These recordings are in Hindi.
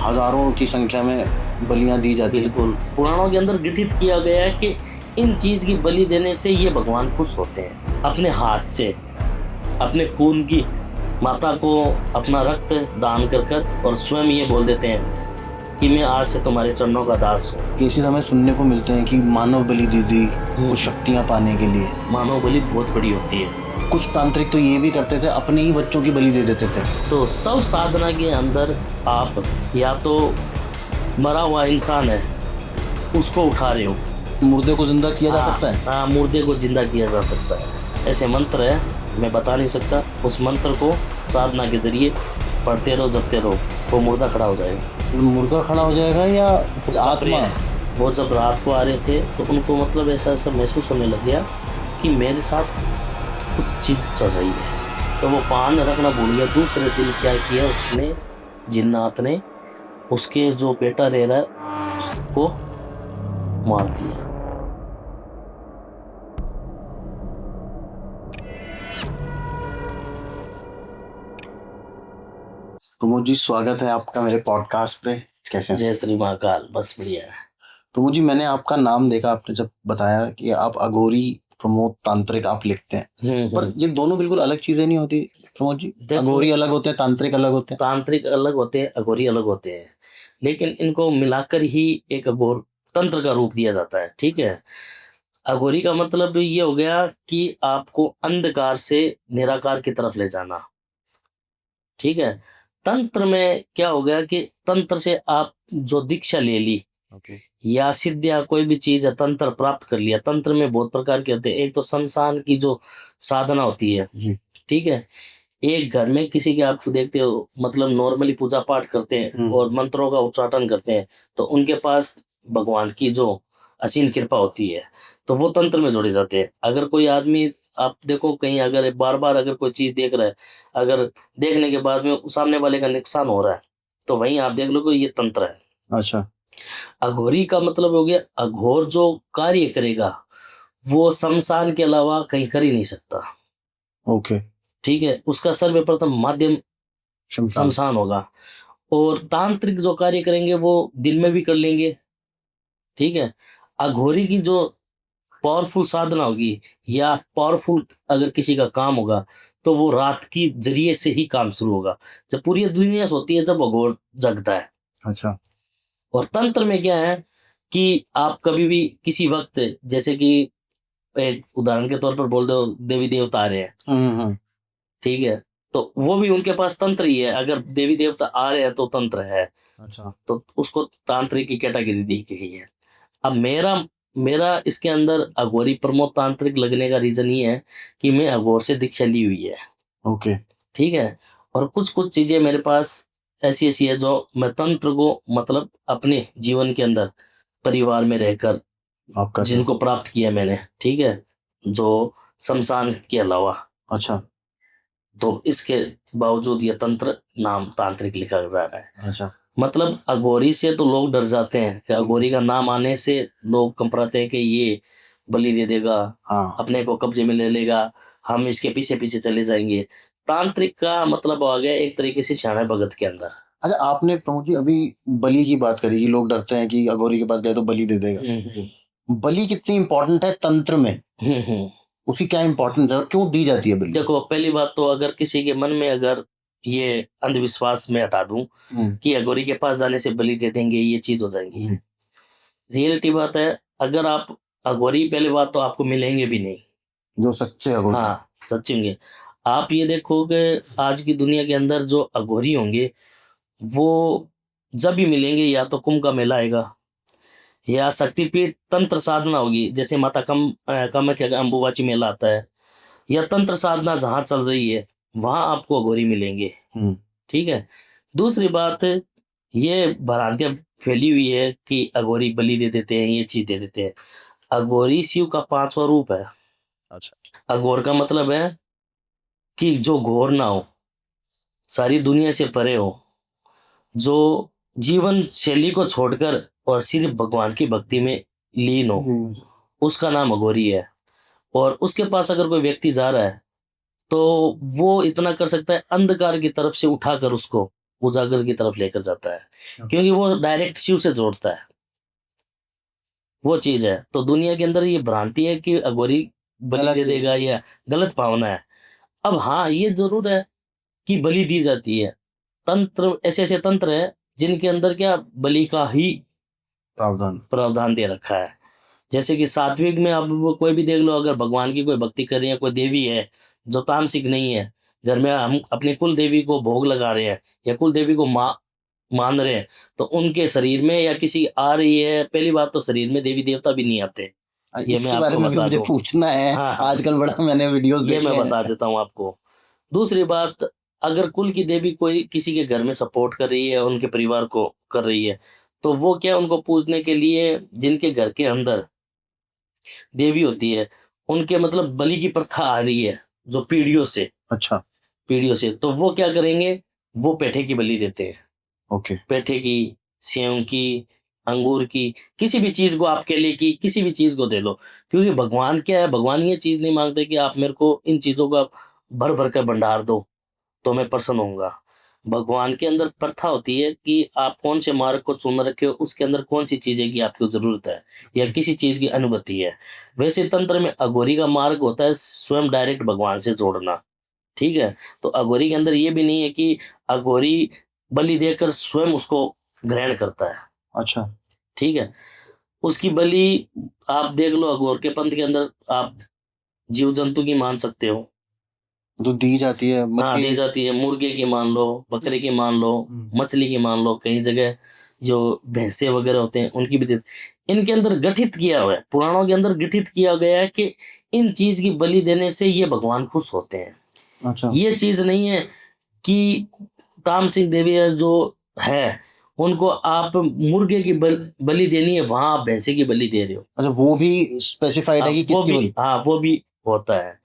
हजारों की संख्या में बलियां दी जाती हैं। बिल्कुल, पुराणों के अंदर गठित किया गया है कि इन चीज की बलि देने से ये भगवान खुश होते हैं। अपने हाथ से, अपने खून की माता को अपना रक्त दान कर और स्वयं ये बोल देते हैं कि मैं आज से तुम्हारे चरणों का दास हूँ। केसेस हमें सुनने को मिलते हैं कि मानव बलि दे दी कुछ शक्तियां पाने के लिए। मानव बलि बहुत बड़ी होती है। कुछ तांत्रिक तो ये भी करते थे, अपने ही बच्चों की बलि दे देते थे। तो सब साधना के अंदर आप या तो मरा हुआ इंसान है उसको उठा रहे हो, मुर्दे को जिंदा किया जा सकता है। हाँ, मुर्दे को जिंदा किया जा सकता है। ऐसे मंत्र है, मैं बता नहीं सकता। उस मंत्र को साधना के जरिए पढ़ते रहो, जपते रहो, वो मुर्दा खड़ा हो जाएगा। मुर्गा खड़ा हो जाएगा या फिर आत्मा? वो जब रात को आ रहे थे तो उनको मतलब ऐसा ऐसा महसूस होने लग गया कि मेरे साथ कुछ चीज चल रही है। तो वो पान रखना भूल गया। दूसरे दिन क्या किया उसने, जिन्नात ने उसके जो बेटा रह रहा है उसको मार दिया। प्रमोद जी, स्वागत है आपका मेरे पॉडकास्ट पे। कैसे हैं? जय श्री महाकाल। बस बढ़िया है। प्रमोद जी, मैंने आपका नाम देखा, आपने जब बताया कि आप अघोरी प्रमोद तांत्रिक आप लिखते हैं, पर ये दोनों बिल्कुल अलग चीजें नहीं होती प्रमोद जी? अघोरी अलग होते हैं, तांत्रिक अलग होते हैं। तांत्रिक अलग होते हैं, अघोरी अलग होते हैं, लेकिन इनको मिलाकर ही एक अघोर तंत्र का रूप दिया जाता है। ठीक है। अघोरी का मतलब ये हो गया कि आपको अंधकार से निराकार की तरफ ले जाना। ठीक है। तंत्र में क्या हो गया कि तंत्र से आप जो दीक्षा ले ली या सिद्ध या कोई भी चीज है, तंत्र प्राप्त कर लिया। तंत्र में बहुत प्रकार के होते हैं। एक तो शमशान की जो साधना होती है, ठीक है। एक घर में किसी के आप देखते हो मतलब नॉर्मली पूजा पाठ करते हैं और मंत्रों का उच्चाटन करते हैं, तो उनके पास भगवान की जो असीम कृपा होती है, तो वो तंत्र में जोड़े जाते हैं। अगर कोई आदमी आप देखो कहीं अगर बार बार अगर कोई चीज देख रहा है, अगर देखने के बाद में सामने वाले का नुकसान हो रहा है, तो वहीं आप देख लो कि ये तंत्र है। अच्छा। अघोरी का मतलब हो गया, अघोर जो कार्य करेगा वो शमशान के अलावा कहीं कर ही नहीं सकता। ओके। ठीक है। उसका सर्वप्रथम माध्यम शमशान होगा। और तांत्रिक जो कार्य करेंगे वो दिन में भी कर लेंगे। ठीक है। अघोरी की जो पावरफुल साधना होगी या पावरफुल अगर किसी का काम होगा, तो वो रात की जरिए से ही काम शुरू होगा। जब पूरी दुनिया सोती है जब अघोर जगता है। अच्छा। और तंत्र में क्या है कि आप कभी भी किसी वक्त, जैसे कि एक उदाहरण के तौर पर बोल दो, देवी देवता आ रहे हैं, ठीक है, तो वो भी उनके पास तंत्र ही है। अगर देवी देवता आ रहे हैं तो तंत्र है। अच्छा। तो उसको तांत्रिक की कैटेगरी दी गई है। अब मेरा मेरा इसके अंदर अघोरी प्रमोद तांत्रिक लगने का रीजन ये है कि मैं अघोर से दीक्षा ली हुई है। ओके। ठीक है। और कुछ कुछ चीजें मेरे पास ऐसी ऐसी है जो मैं तंत्र को मतलब अपने जीवन के अंदर परिवार में रहकर आपका जिनको प्राप्त किया मैंने, ठीक है, जो शमशान के अलावा। अच्छा। तो इसके बावजूद ये तंत्र नाम तांत्रिक लिखा जा रहा है। अच्छा। मतलब अघोरी से तो लोग डर जाते हैं कि अघोरी का नाम आने से लोग कंपराते हैं कि ये बलि दे देगा, हाँ। अपने को कब्जे में ले लेगा, हम इसके पीछे पीछे चले जाएंगे। तांत्रिक का मतलब आ गया एक तरीके से शाना भगत के अंदर। अच्छा, आपने प्रमोद जी अभी बलि की बात करी कि लोग डरते हैं कि अघोरी के पास गए तो बलि दे देगा। बलि कितनी इंपॉर्टेंट है तंत्र में? उसकी क्या इंपॉर्टेंस है और क्यों दी जाती है बलि? देखो, पहली बात तो अगर किसी के मन में अगर ये अंधविश्वास में हटा दूं कि अघोरी के पास जाने से बलि दे देंगे, ये चीज हो जाएंगी। रियलिटी बात है, अगर आप अघोरी, पहली बात तो आपको मिलेंगे भी नहीं जो सच्चे अघोरी। हाँ, सच्चे होंगे। आप ये देखो कि आज की दुनिया के अंदर जो अघोरी होंगे वो जब भी मिलेंगे या तो कुंभ का मेला आएगा या शक्तिपीठ तंत्र साधना होगी, जैसे माता कामाख्या का अम्बुबाची मेला आता है, या तंत्र साधना जहां चल रही है वहां आपको अघोरी मिलेंगे। ठीक है। दूसरी बात, ये भ्रांतियां फैली हुई है कि अघोरी बलि दे देते हैं, ये चीज दे देते हैं। अघोरी शिव का 5वां रूप है। अच्छा। अघोर का मतलब है कि जो घोर ना हो, सारी दुनिया से परे हो, जो जीवन शैली को छोड़कर और सिर्फ भगवान की भक्ति में लीन हो, उसका नाम अघोरी है। और उसके पास अगर कोई व्यक्ति जा रहा है तो वो इतना कर सकता है, अंधकार की तरफ से उठाकर उसको उजागर की तरफ लेकर जाता है, क्योंकि वो डायरेक्ट शिव से जोड़ता है, वो चीज है। तो दुनिया के अंदर ये भ्रांति है कि अघोरी बलि गलत दे है। देगा, या गलत भावना है। अब हाँ, ये जरूर है कि बलि दी जाती है। तंत्र, ऐसे ऐसे तंत्र है जिनके अंदर क्या बलि का ही प्रावधान। प्रावधान दे रखा है। जैसे कि सात्विक में अब वो कोई भी देख लो, अगर भगवान की कोई भक्ति कर रही है, कोई देवी है जो तामसिक नहीं है, घर में हम अपनी कुल देवी को भोग लगा रहे हैं या कुल देवी को मान रहे हैं, तो उनके शरीर में या किसी आ रही है, पहली बात तो शरीर में देवी देवता भी नहीं आते, ये मैं इसके बारे आपको में भी बता मुझे दूं। पूछना है। हाँ हाँ, आजकल बड़ा मैंने वीडियोस ये देखे मैं बता हैं। देता हूँ आपको। दूसरी बात, अगर कुल की देवी कोई किसी के घर में सपोर्ट कर रही है, उनके परिवार को कर रही है, तो वो क्या, उनको पूजने के लिए जिनके घर के अंदर देवी होती है, उनके मतलब बलि की प्रथा आ रही है जो पीढ़ियों से, अच्छा। पीढ़ियों से, तो वो क्या करेंगे, वो पेठे की बलि देते हैं। ओके। पेठे की, सेव की, अंगूर की, किसी भी चीज को, आपके लिए की किसी भी चीज को दे लो। क्योंकि भगवान क्या है, भगवान ये चीज नहीं मांगते कि आप मेरे को इन चीजों का भर भर कर भंडार दो तो मैं प्रसन्न होऊंगा। भगवान के अंदर प्रथा होती है कि आप कौन से मार्ग को चुन रखे हो, उसके अंदर कौन सी चीजें की आपको जरूरत है या किसी चीज की अनुभूति है। वैसे तंत्र में अघोरी का मार्ग होता है स्वयं डायरेक्ट भगवान से जोड़ना, ठीक है। तो अघोरी के अंदर ये भी नहीं है कि अघोरी बलि देकर स्वयं उसको ग्रहण करता है, अच्छा। ठीक है। उसकी बलि आप देख लो, अघोर के पंथ के अंदर आप जीव जंतु की मान सकते हो, तो दी जाती है हाँ दी मछली। जाती है। मुर्गे की मान लो, बकरे की मान लो, हम्म। मछली की मान लो, कई जगह जो भैंसे वगैरह होते हैं उनकी भी इनके अंदर गठित किया हुआ है, पुराणों के अंदर गठित किया गया है कि इन चीज की बलि देने से ये भगवान खुश होते हैं। अच्छा। ये चीज नहीं है कि तामसिक देवी जो है उनको आप मुर्गे की बलि देनी है, वहां आप भैंसे की बलि दे रहे हो। अच्छा, वो भी स्पेसिफाइड है कि वो किसकी भी, बोली। हाँ वो भी होता है।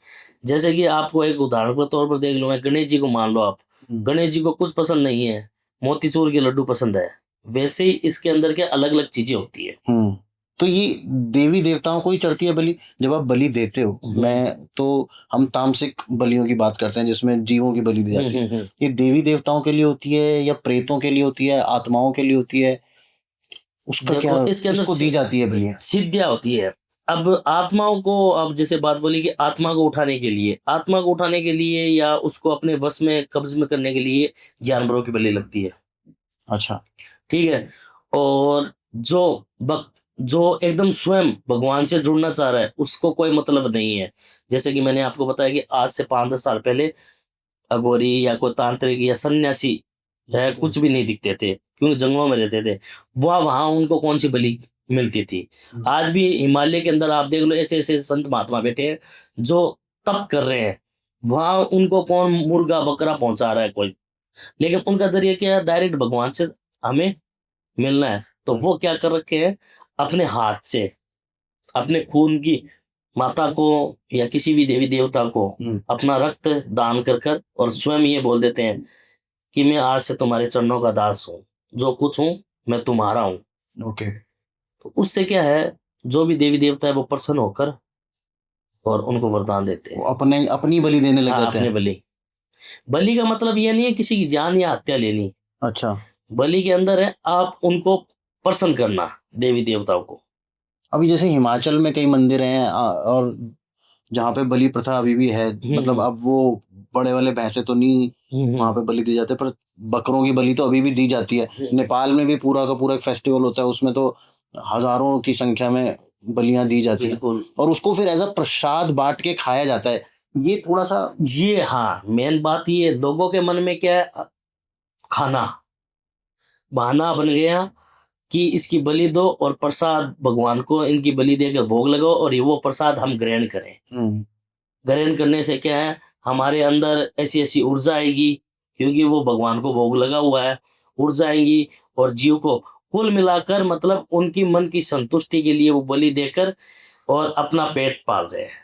जैसे कि आपको एक उदाहरण के तौर पर देख लो, मैं गणेश जी को मान लो आप, हम्म। गणेश जी को कुछ पसंद नहीं है, मोतीचूर के लड्डू पसंद है। वैसे ही इसके अंदर क्या अलग अलग चीजें होती है। तो ये देवी देवताओं को ही चढ़ती है बलि जब आप बलि देते हो। मैं तो हम तामसिक बलियों की बात करते हैं जिसमें जीवों की बलि दी जाती है। ये देवी देवताओं के लिए होती है या प्रेतों के लिए होती है, आत्माओं के लिए होती है, उसका क्या, देखो इसके अंदर किसको दी जाती है बलियां। सिद्धियां होती है। अब आत्माओं को, अब जैसे बात बोली कि आत्मा को उठाने के लिए, आत्मा को उठाने के लिए या उसको अपने वश में कब्ज में करने के लिए जानवरों की बलि लगती है, अच्छा। ठीक है। और जो एकदम स्वयं भगवान से जुड़ना चाह रहा है उसको कोई मतलब नहीं है। जैसे कि मैंने आपको बताया कि आज से 5-10 साल पहले अघोरी या कोई तांत्रिक या सन्यासी है कुछ भी नहीं दिखते थे, क्योंकि जंगलों में रहते थे। वह वहां उनको कौन सी बलि मिलती थी। आज भी हिमालय के अंदर आप देख लो, ऐसे ऐसे संत महात्मा बैठे हैं जो तप कर रहे हैं, वहां उनको कौन मुर्गा बकरा पहुंचा रहा है कोई, लेकिन उनका जरिए क्या है, डायरेक्ट भगवान से हमें मिलना है। तो वो क्या कर रखे हैं, अपने हाथ से अपने खून की माता को या किसी भी देवी देवता को अपना रक्त दान कर कर और स्वयं ये बोल देते हैं कि मैं आज से तुम्हारे चरणों का दास हूँ, जो कुछ हूँ मैं तुम्हारा हूँ। ओके। तो उससे क्या है, जो भी देवी देवता है वो प्रसन्न होकर और उनको वरदान देते वो हैं। अपने अपनी बलि देने लग हाँ जाते अपने हैं। बलि, बलि का मतलब ये नहीं है किसी की जान या हत्या लेनी। अच्छा। बलि के अंदर है आप उनको प्रसन्न करना, देवी देवताओं को। अभी जैसे हिमाचल में कई मंदिर हैं और जहाँ पे बलि प्रथा अभी भी है, मतलब अब वो बड़े वाले भैंसे तो नहीं वहाँ पे बलि दी जाते, पर बकरों की बलि तो अभी भी दी जाती है। नेपाल में भी पूरा का पूरा एक फेस्टिवल होता है, उसमें तो हजारों की संख्या में बलियां दी जाती हैं बिल्कुल। और उसको फिर एज अ प्रसाद बांट के खाया जाता है। ये थोड़ा सा ये हाँ, मेन बात ये लोगों के मन में क्या है, खाना बहाना बन गया कि इसकी बलि दो और प्रसाद भगवान को इनकी बलि देकर भोग लगाओ और ये वो प्रसाद हम ग्रहण करें। ग्रहण करने से क्या है, हमारे अंदर ऐसी ऐसी ऊर्जा आएगी, क्योंकि वो भगवान को भोग लगा हुआ है, ऊर्जा आएगी। और जीव को कुल मिलाकर मतलब उनकी मन की संतुष्टि के लिए वो बलि देकर और अपना पेट पाल रहे हैं,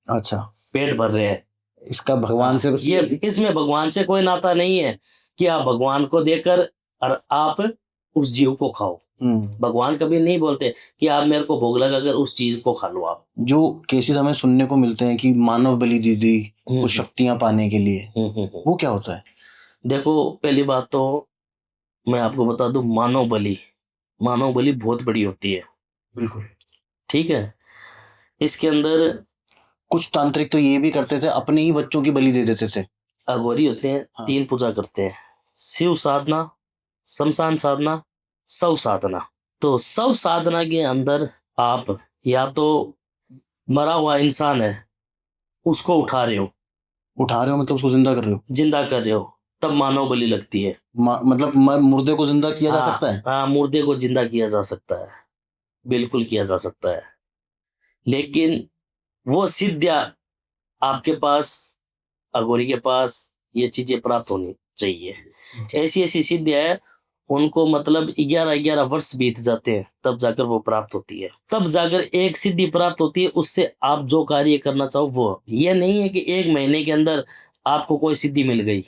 अच्छा, पेट भर रहे हैं। इसका भगवान हाँ, से कुछ ये इसमें भगवान से कोई नाता नहीं है कि आप भगवान को देकर और आप उस जीव को खाओ। भगवान कभी नहीं बोलते कि आप मेरे को भोग लगाकर उस चीज को खा लो आप। जो केसेस हमें सुनने को मिलते हैं कि मानव बलि दी दी कुछ शक्तियां पाने के लिए, वो क्या होता है। देखो पहली बात तो मैं आपको बता दूं, मानव बलि बहुत बड़ी होती है। बिल्कुल। ठीक है, इसके अंदर कुछ तांत्रिक तो ये भी करते थे, अपने ही बच्चों की बलि दे देते थे। अघोरी होते हैं, हाँ। 3 पूजा करते हैं, शिव साधना, शमशान साधना, शव साधना। तो शव साधना के अंदर आप या तो मरा हुआ इंसान है उसको उठा रहे हो, उठा रहे हो मतलब उसको जिंदा कर रहे हो? जिंदा कर रहे हो, तब मानव बलि लगती है। मतलब मुर्दे को जिंदा किया जा सकता है? हाँ, मुर्दे को जिंदा किया जा सकता है, बिल्कुल किया जा सकता है। लेकिन वो सिद्धियां आपके पास, अघोरी के पास ये चीजें प्राप्त होनी चाहिए। ऐसी ऐसी सिद्धियां है, उनको मतलब 11-11 वर्ष बीत जाते हैं तब जाकर वो प्राप्त होती है। तब जाकर एक सिद्धि प्राप्त होती है, उससे आप जो कार्य करना चाहो वो। ये नहीं है कि 1 महीने के अंदर आपको कोई सिद्धि मिल गई।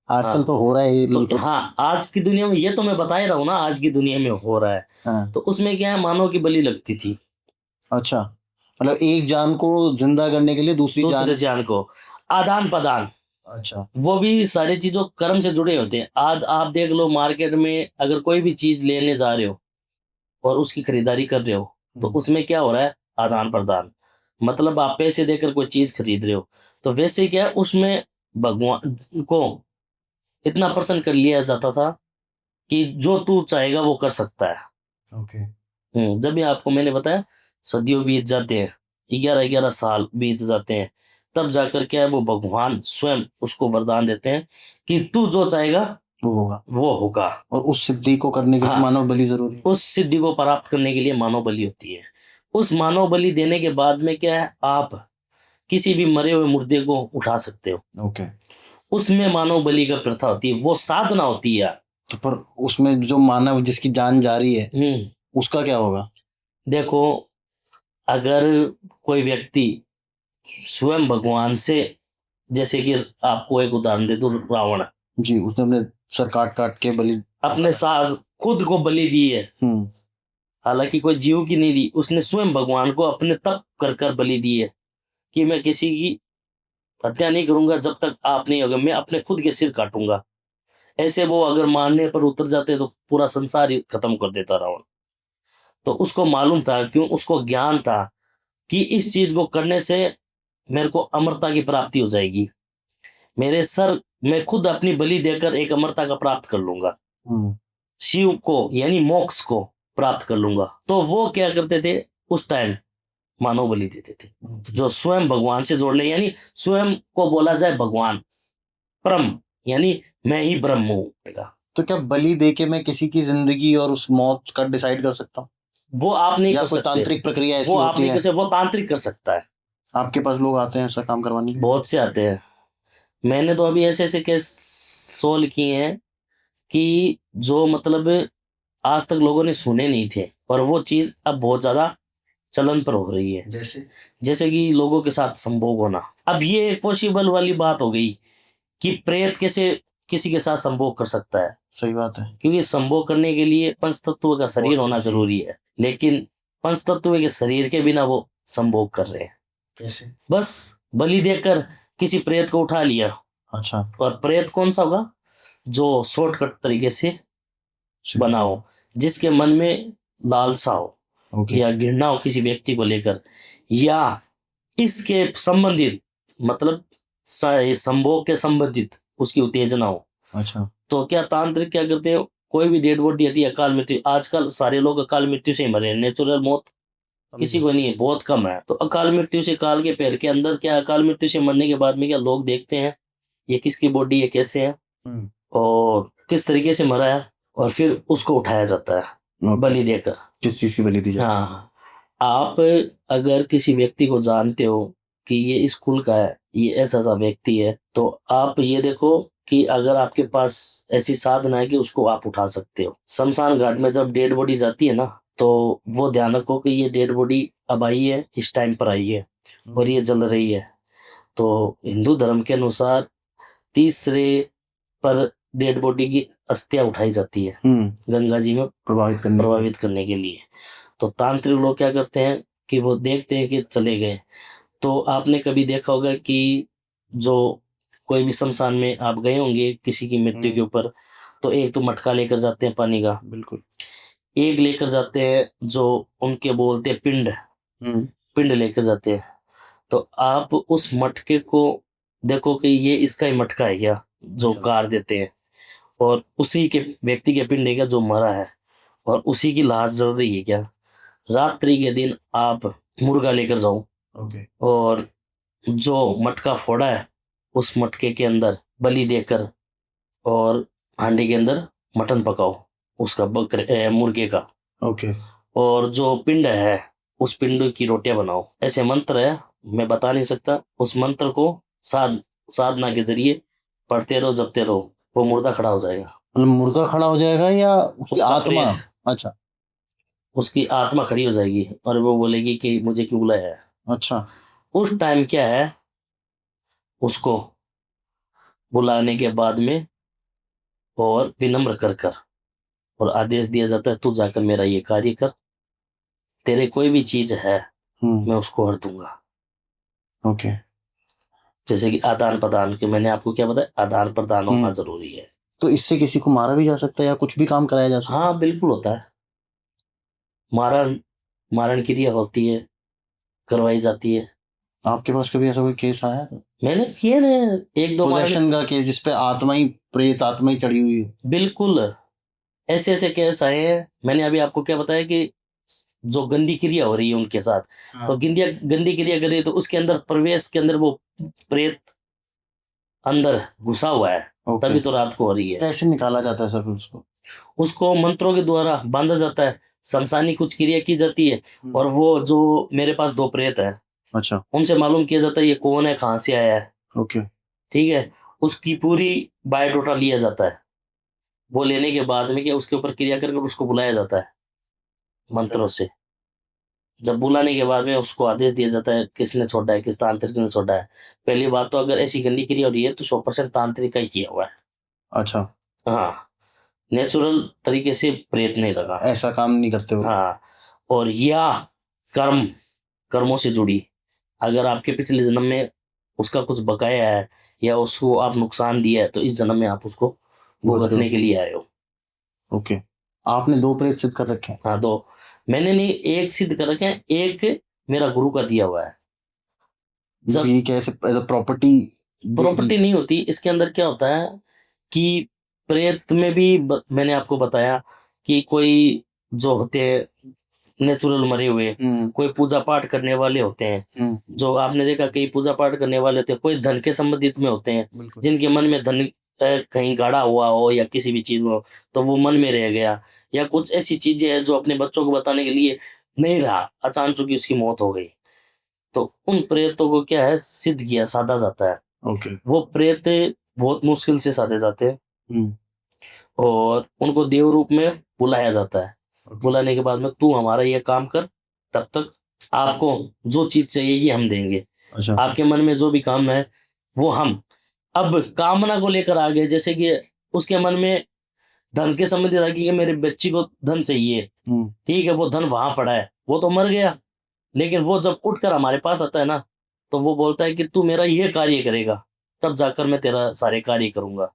आजकल हाँ, तो हो रहा है ये तो हाँ, आज की दुनिया में ये तो मैं बता ही रहा हूँ ना, आज की दुनिया में हो रहा है। हाँ। तो उसमें क्या है, मानव की बलि लगती थी। अच्छा, मतलब एक जान को जिंदा करने के लिए दूसरी जान। दूसरे जान को आदान प्रदान, अच्छा। वो भी सारी चीजों कर्म से जुड़े होते हैं। आज आप देख लो, मार्केट में अगर कोई भी चीज लेने जा रहे हो और उसकी खरीदारी कर रहे हो, तो उसमें क्या हो रहा है, आदान प्रदान। मतलब आप पैसे देकर कोई चीज खरीद रहे हो, तो वैसे ही क्या है, उसमें भगवान को इतना प्रसन्न कर लिया जाता था कि जो तू चाहेगा वो कर सकता है। ओके। जब भी आपको मैंने बताया, सदियों बीत जाते हैं, 11-11 साल बीत जाते हैं, तब जाकर क्या है, वो भगवान स्वयं उसको वरदान देते हैं कि तू जो चाहेगा वो होगा। वो होगा। और उस सिद्धि को करने के लिए हाँ, मानव बलि जरूरी है। उस सिद्धि को प्राप्त करने के लिए मानव बलि होती है। उस मानव बलि देने के बाद में क्या है, आप किसी भी मरे हुए मुर्दे को उठा सकते हो। ओके। उसमें मानव बलि का प्रथा होती है, वो साधना होती है। तो पर उसमें जो मानव जिसकी जान जा रही है हम्म उसका क्या होगा? देखो, अगर कोई व्यक्ति स्वयं भगवान से, जैसे कि आपको एक उदाहरण दे दूं, रावण जी, उसने अपने सर काट काट के बलि। अपने साथ खुद को बलि दी है, हम्म। हालांकि कोई जीव की नहीं दी, उसने स्वयं भगवान को अपने तप कर कर बलि दी है कि मैं किसी की हत्या नहीं करूंगा जब तक आप नहीं होगा, मैं अपने खुद के सिर काटूंगा। ऐसे वो अगर मारने पर उतर जाते तो पूरा संसार ही खत्म कर देता रावण। तो उसको मालूम था, क्यों, उसको ज्ञान था कि इस चीज को करने से मेरे को अमरता की प्राप्ति हो जाएगी। मेरे सर, मैं खुद अपनी बलि देकर एक अमरता का प्राप्त कर लूंगा, हम्म। शिव को यानी मोक्ष को प्राप्त कर लूंगा। तो वो क्या करते थे, उस टाइम मानव बलि देते थे, जो स्वयं भगवान से जोड़ ले, यानी स्वयं को बोला जाए भगवान, परम, यानी मैं ही ब्रह्म हूँ। तो क्या बलि दे के मैं किसी की जिंदगी और उस मौत का डिसाइड कर सकता हूँ? वो आप नहीं या कर कोई सकते, तांत्रिक प्रक्रिया ऐसी वो आप होती नहीं है? कर सकते, वो तांत्रिक कर सकता है। आपके पास लोग आते हैं ऐसा काम करवाने के लिए? बहुत से आते हैं। मैंने तो अभी ऐसे ऐसे केस सोल्व किए हैं कि जो मतलब आज तक लोगों ने सुने नहीं थे, और वो चीज अब बहुत ज्यादा चलन पर हो रही है। जैसे कि लोगों के साथ संभोग होना, अब ये एक पॉसिबल वाली बात हो गई कि प्रेत कैसे किसी के साथ संभोग कर सकता है। सही बात है। क्योंकि संभोग करने के लिए पंच तत्व का शरीर होना जरूरी है, लेकिन पंच तत्व के शरीर के बिना वो संभोग कर रहे हैं। कैसे? बस बलि देकर किसी प्रेत को उठा लिया। अच्छा। और प्रेत कौन सा होगा, जो शॉर्टकट तरीके से बना हो, जिसके मन में लालसा हो ओके। या घृणा हो किसी व्यक्ति को लेकर, या इसके संबंधित, मतलब संभोग के संबंधित उसकी उत्तेजना हो। अच्छा। तो क्या तांत्रिक क्या करते हैं, कोई भी डेड बॉडी आती है अकाल मृत्यु, आजकल सारे लोग अकाल मृत्यु से ही मरे हैं, नेचुरल मौत किसी को नहीं है, बहुत कम है। तो अकाल मृत्यु से, काल के पैर के अंदर, क्या अकाल मृत्यु से मरने के बाद में क्या लोग देखते हैं ये किसकी बॉडी है, कैसे है और किस तरीके से मरा है, और फिर उसको उठाया जाता है बलि देकर। किस चीज की बलि दी जाती है? हाँ, आप अगर किसी व्यक्ति को जानते हो कि ये इस कुल का है, ये ऐसा सा व्यक्ति है, तो आप ये देखो कि अगर आपके पास ऐसी साधना है कि उसको आप उठा सकते हो। शमशान घाट में जब डेड बॉडी जाती है ना, तो वो ध्यान रखो कि ये डेड बॉडी अब आई है, इस टाइम पर आई है और ये जल रही है। तो हिंदू धर्म के अनुसार तीसरे पर डेड बॉडी की अस्थियां उठाई जाती है गंगा जी में प्रभावित करने के लिए। तो तांत्रिक लोग क्या करते हैं कि वो देखते हैं कि चले गए। तो आपने कभी देखा होगा कि जो कोई भी शमशान में आप गए होंगे किसी की मृत्यु के ऊपर, तो एक तो मटका लेकर जाते हैं पानी का, बिल्कुल। एक लेकर जाते हैं जो उनके बोलते हैं पिंड, पिंड लेकर जाते हैं। तो आप उस मटके को देखो कि ये इसका ही मटका है क्या, जो अच्छा। गाड़ देते हैं, और उसी के व्यक्ति के पिंड है क्या जो मरा है, और उसी की लाश जल रही है क्या। रात्रि के दिन आप मुर्गा लेकर जाओ, ओके। और जो मटका फोड़ा है उस मटके के अंदर बलि देकर, और हांडी के अंदर मटन पकाओ उसका, मुर्गे का। ओके। और जो पिंड है उस पिंड की रोटियां बनाओ। ऐसे मंत्र है, मैं बता नहीं सकता। उस मंत्र को साधना के जरिए पढ़ते रहो, जपते रहो, वो मुर्दा खड़ा हो जाएगा। मतलब मुर्गा खड़ा हो जाएगा या उसकी उसका आत्मा? प्रेत, अच्छा। उसकी आत्मा खड़ी हो जाएगी और वो बोलेगी कि मुझे क्यों बुलाया है। अच्छा। उस टाइम क्या है, उसको बुलाने के बाद में और विनम्र कर कर और आदेश दिया जाता है, तू जाकर मेरा ये कार्य कर, तेरे कोई भी चीज है मैं उसको हर दूंगा। ओके। जैसे कि आदान प्रदान के, मैंने आपको क्या बताया, आदान प्रदान होना जरूरी है। तो इससे किसी को मारा भी जा सकता है या कुछ भी काम कराया जा सकता है? हाँ बिल्कुल होता है, मारण मारण क्रिया होती है, करवाई जाती है। आपके पास कभी ऐसा कोई केस आया है? मैंने किए ने एक दो मारण, पोजेशन का केस जिसपे आत्मा ही, प्रेत आत्मा ही चढ़ी हुई है? बिल्कुल ऐसे ऐसे केस आए हैं। मैंने अभी आपको क्या बताया कि जो गंदी क्रिया हो रही है उनके साथ, हाँ। तो गंदी क्रिया कर रही है, तो उसके अंदर प्रवेश के अंदर वो प्रेत अंदर घुसा हुआ है, ओके। तभी तो रात को हो रही है। कैसे निकाला जाता है सर फिर उसको? उसको मंत्रों के द्वारा बांधा जाता है, शमशानी कुछ क्रिया की जाती है, और वो जो मेरे पास दो प्रेत है, अच्छा। उनसे मालूम किया जाता है ये कौन है, कहाँ से आया है। ओके। ठीक है, उसकी पूरी बायोडाटा लिया जाता है। वो लेने के बाद में क्या, उसके ऊपर क्रिया करके उसको बुलाया जाता है मंत्रों से। जब बुलाने के बाद में उसको आदेश दिया जाता है किसने छोड़ा है, किस तांत्रिक ने छोड़ा है। पहली बात तो अगर ऐसी गंदी क्रिया हो रही है तो 100% तांत्रिक का ही किया हुआ है। अच्छा। हाँ, नेचुरल तरीके से प्रेत नहीं लगा। ऐसा काम नहीं करते वो? हाँ, और या कर्मों से जुड़ी, अगर आपके पिछले जन्म में उसका कुछ बकाया है या उसको आप नुकसान दिया है, तो इस जन्म में आप उसको भुगतने के लिए आए हो। ओके। आपने 2 प्रेत सिद्ध कर रखे हैं? हाँ, दो। मैंने नहीं, एक सिद्ध कर रखे हैं, एक मेरा गुरु का दिया हुआ है। जब ये कैसे एज अ प्रॉपर्टी? प्रॉपर्टी नहीं होती, इसके अंदर क्या होता है कि प्रेत में भी मैंने आपको बताया कि कोई जो होते हैं नेचुरल मरे हुए, कोई पूजा पाठ करने वाले होते हैं, जो आपने देखा कई पूजा पाठ करने वाले होते हैं, कोई धन के संबंधित में होते हैं, जिनके मन में धन कहीं गाड़ा हुआ हो या किसी भी चीज में हो, तो वो मन में रह गया, या कुछ ऐसी चीजें हैं जो अपने बच्चों को बताने के लिए नहीं रहा, अचानक की उसकी मौत हो गई, तो उन प्रेतों को क्या है, सिद्ध किया, साधा जाता है। ओके। वो प्रेत बहुत मुश्किल से साधे जाते हैं, और उनको देव रूप में बुलाया जाता है। बुलाने के बाद में तू हमारा ये काम कर, तब तक आपको जो चीज चाहिए हम देंगे। अच्छा। आपके मन में जो भी काम है वो हम, अब कामना को लेकर आ गए, जैसे कि उसके मन में धन के संबंधित आ गई कि मेरे बच्ची को धन चाहिए, ठीक है, वो धन वहां पड़ा है, वो तो मर गया, लेकिन वो जब उठकर हमारे पास आता है ना, तो वो बोलता है कि तू मेरा ये कार्य करेगा, तब जाकर मैं तेरा सारे कार्य करूंगा।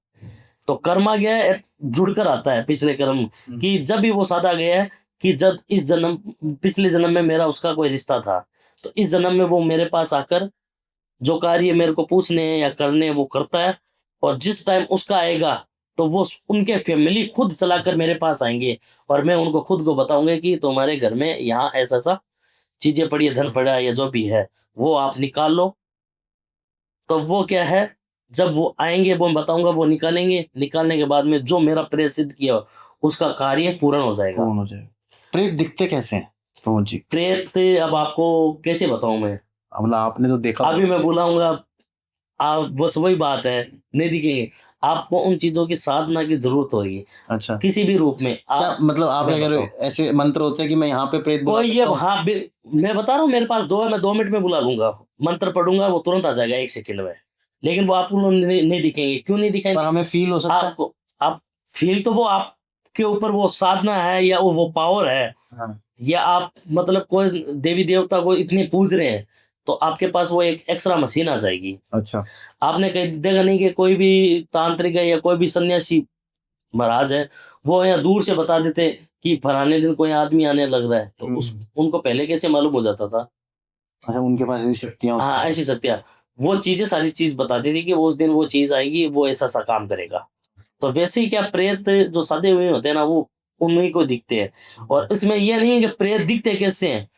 तो कर्मा गया है, जुड़कर आता है पिछले कर्म, कि जब भी वो साधा गया है कि जब इस जन्म, पिछले जन्म में मेरा उसका कोई रिश्ता था, तो इस जन्म में वो मेरे पास आकर जो कार्य मेरे को पूछने हैं या करने हैं वो करता है, और जिस टाइम उसका आएगा तो वो उनके फैमिली खुद चलाकर मेरे पास आएंगे, और मैं उनको खुद को बताऊंगा कि तुम्हारे घर में यहाँ ऐसा ऐसा चीजें पड़ी है, धन पड़ा है या जो भी है, वो आप निकाल लो। तो वो क्या है, जब वो आएंगे वो मैं बताऊंगा, वो निकालेंगे, निकालने के बाद में जो मेरा प्रेत सिद्ध किया उसका कार्य पूर्ण हो जाएगा। पूर्ण हो जाएगा। प्रेत दिखते कैसे हैं पवन जी? प्रेत अब आपको कैसे बताऊं मैं, मतलब आपने तो देखा अभी मैं बुलाऊंगा आप, बस वही बात है, नहीं दिखेंगे आपको, उन चीजों की साधना की जरूरत होगी। अच्छा। किसी भी रूप में क्या मतलब आप क्या कह रहे हो, ऐसे मंत्र होते हैं कि मैं यहाँ पे प्रेत बुला कोई ये, सकता हूँ? हाँ मैं बता रहा हूँ, मेरे पास दो है, मैं 2 मिनट में बुला लूंगा, मंत्र पढ़ूंगा वो तुरंत आ जाएगा 1 सेकंड में, लेकिन वो आप लोग नहीं दिखेंगे। क्यों नहीं दिखेंगे? पर हमें फील हो सकता है। आपको, आप फील तो वो आपके ऊपर वो साधना है या वो पावर है, हाँ। या आप मतलब कोई देवी देवता को इतने पूज रहे हैं, तो आपके पास वो एक एक्स्ट्रा मशीन आ जाएगी। अच्छा। आपने कहीं देखा नहीं कि कोई भी तांत्रिक है या कोई भी सन्यासी महाराज है, वो यहाँ दूर से बता देते कि फलाने दिन कोई आदमी आने लग रहा है, तो उनको पहले कैसे मालूम हो जाता था? अच्छा, उनके पास ऐसी शक्तियां होती हाँ, हैं। ऐसी शक्तियाँ, वो चीजें सारी चीज बताती थी कि उस दिन वो चीज आएगी, वो ऐसा सा काम करेगा। तो वैसे ही क्या प्रेत जो सदे हुए होते हैं ना, वो उन्हीं को दिखते हैं। और इसमें ये नहीं है कि प्रेत दिखते कैसे हैं,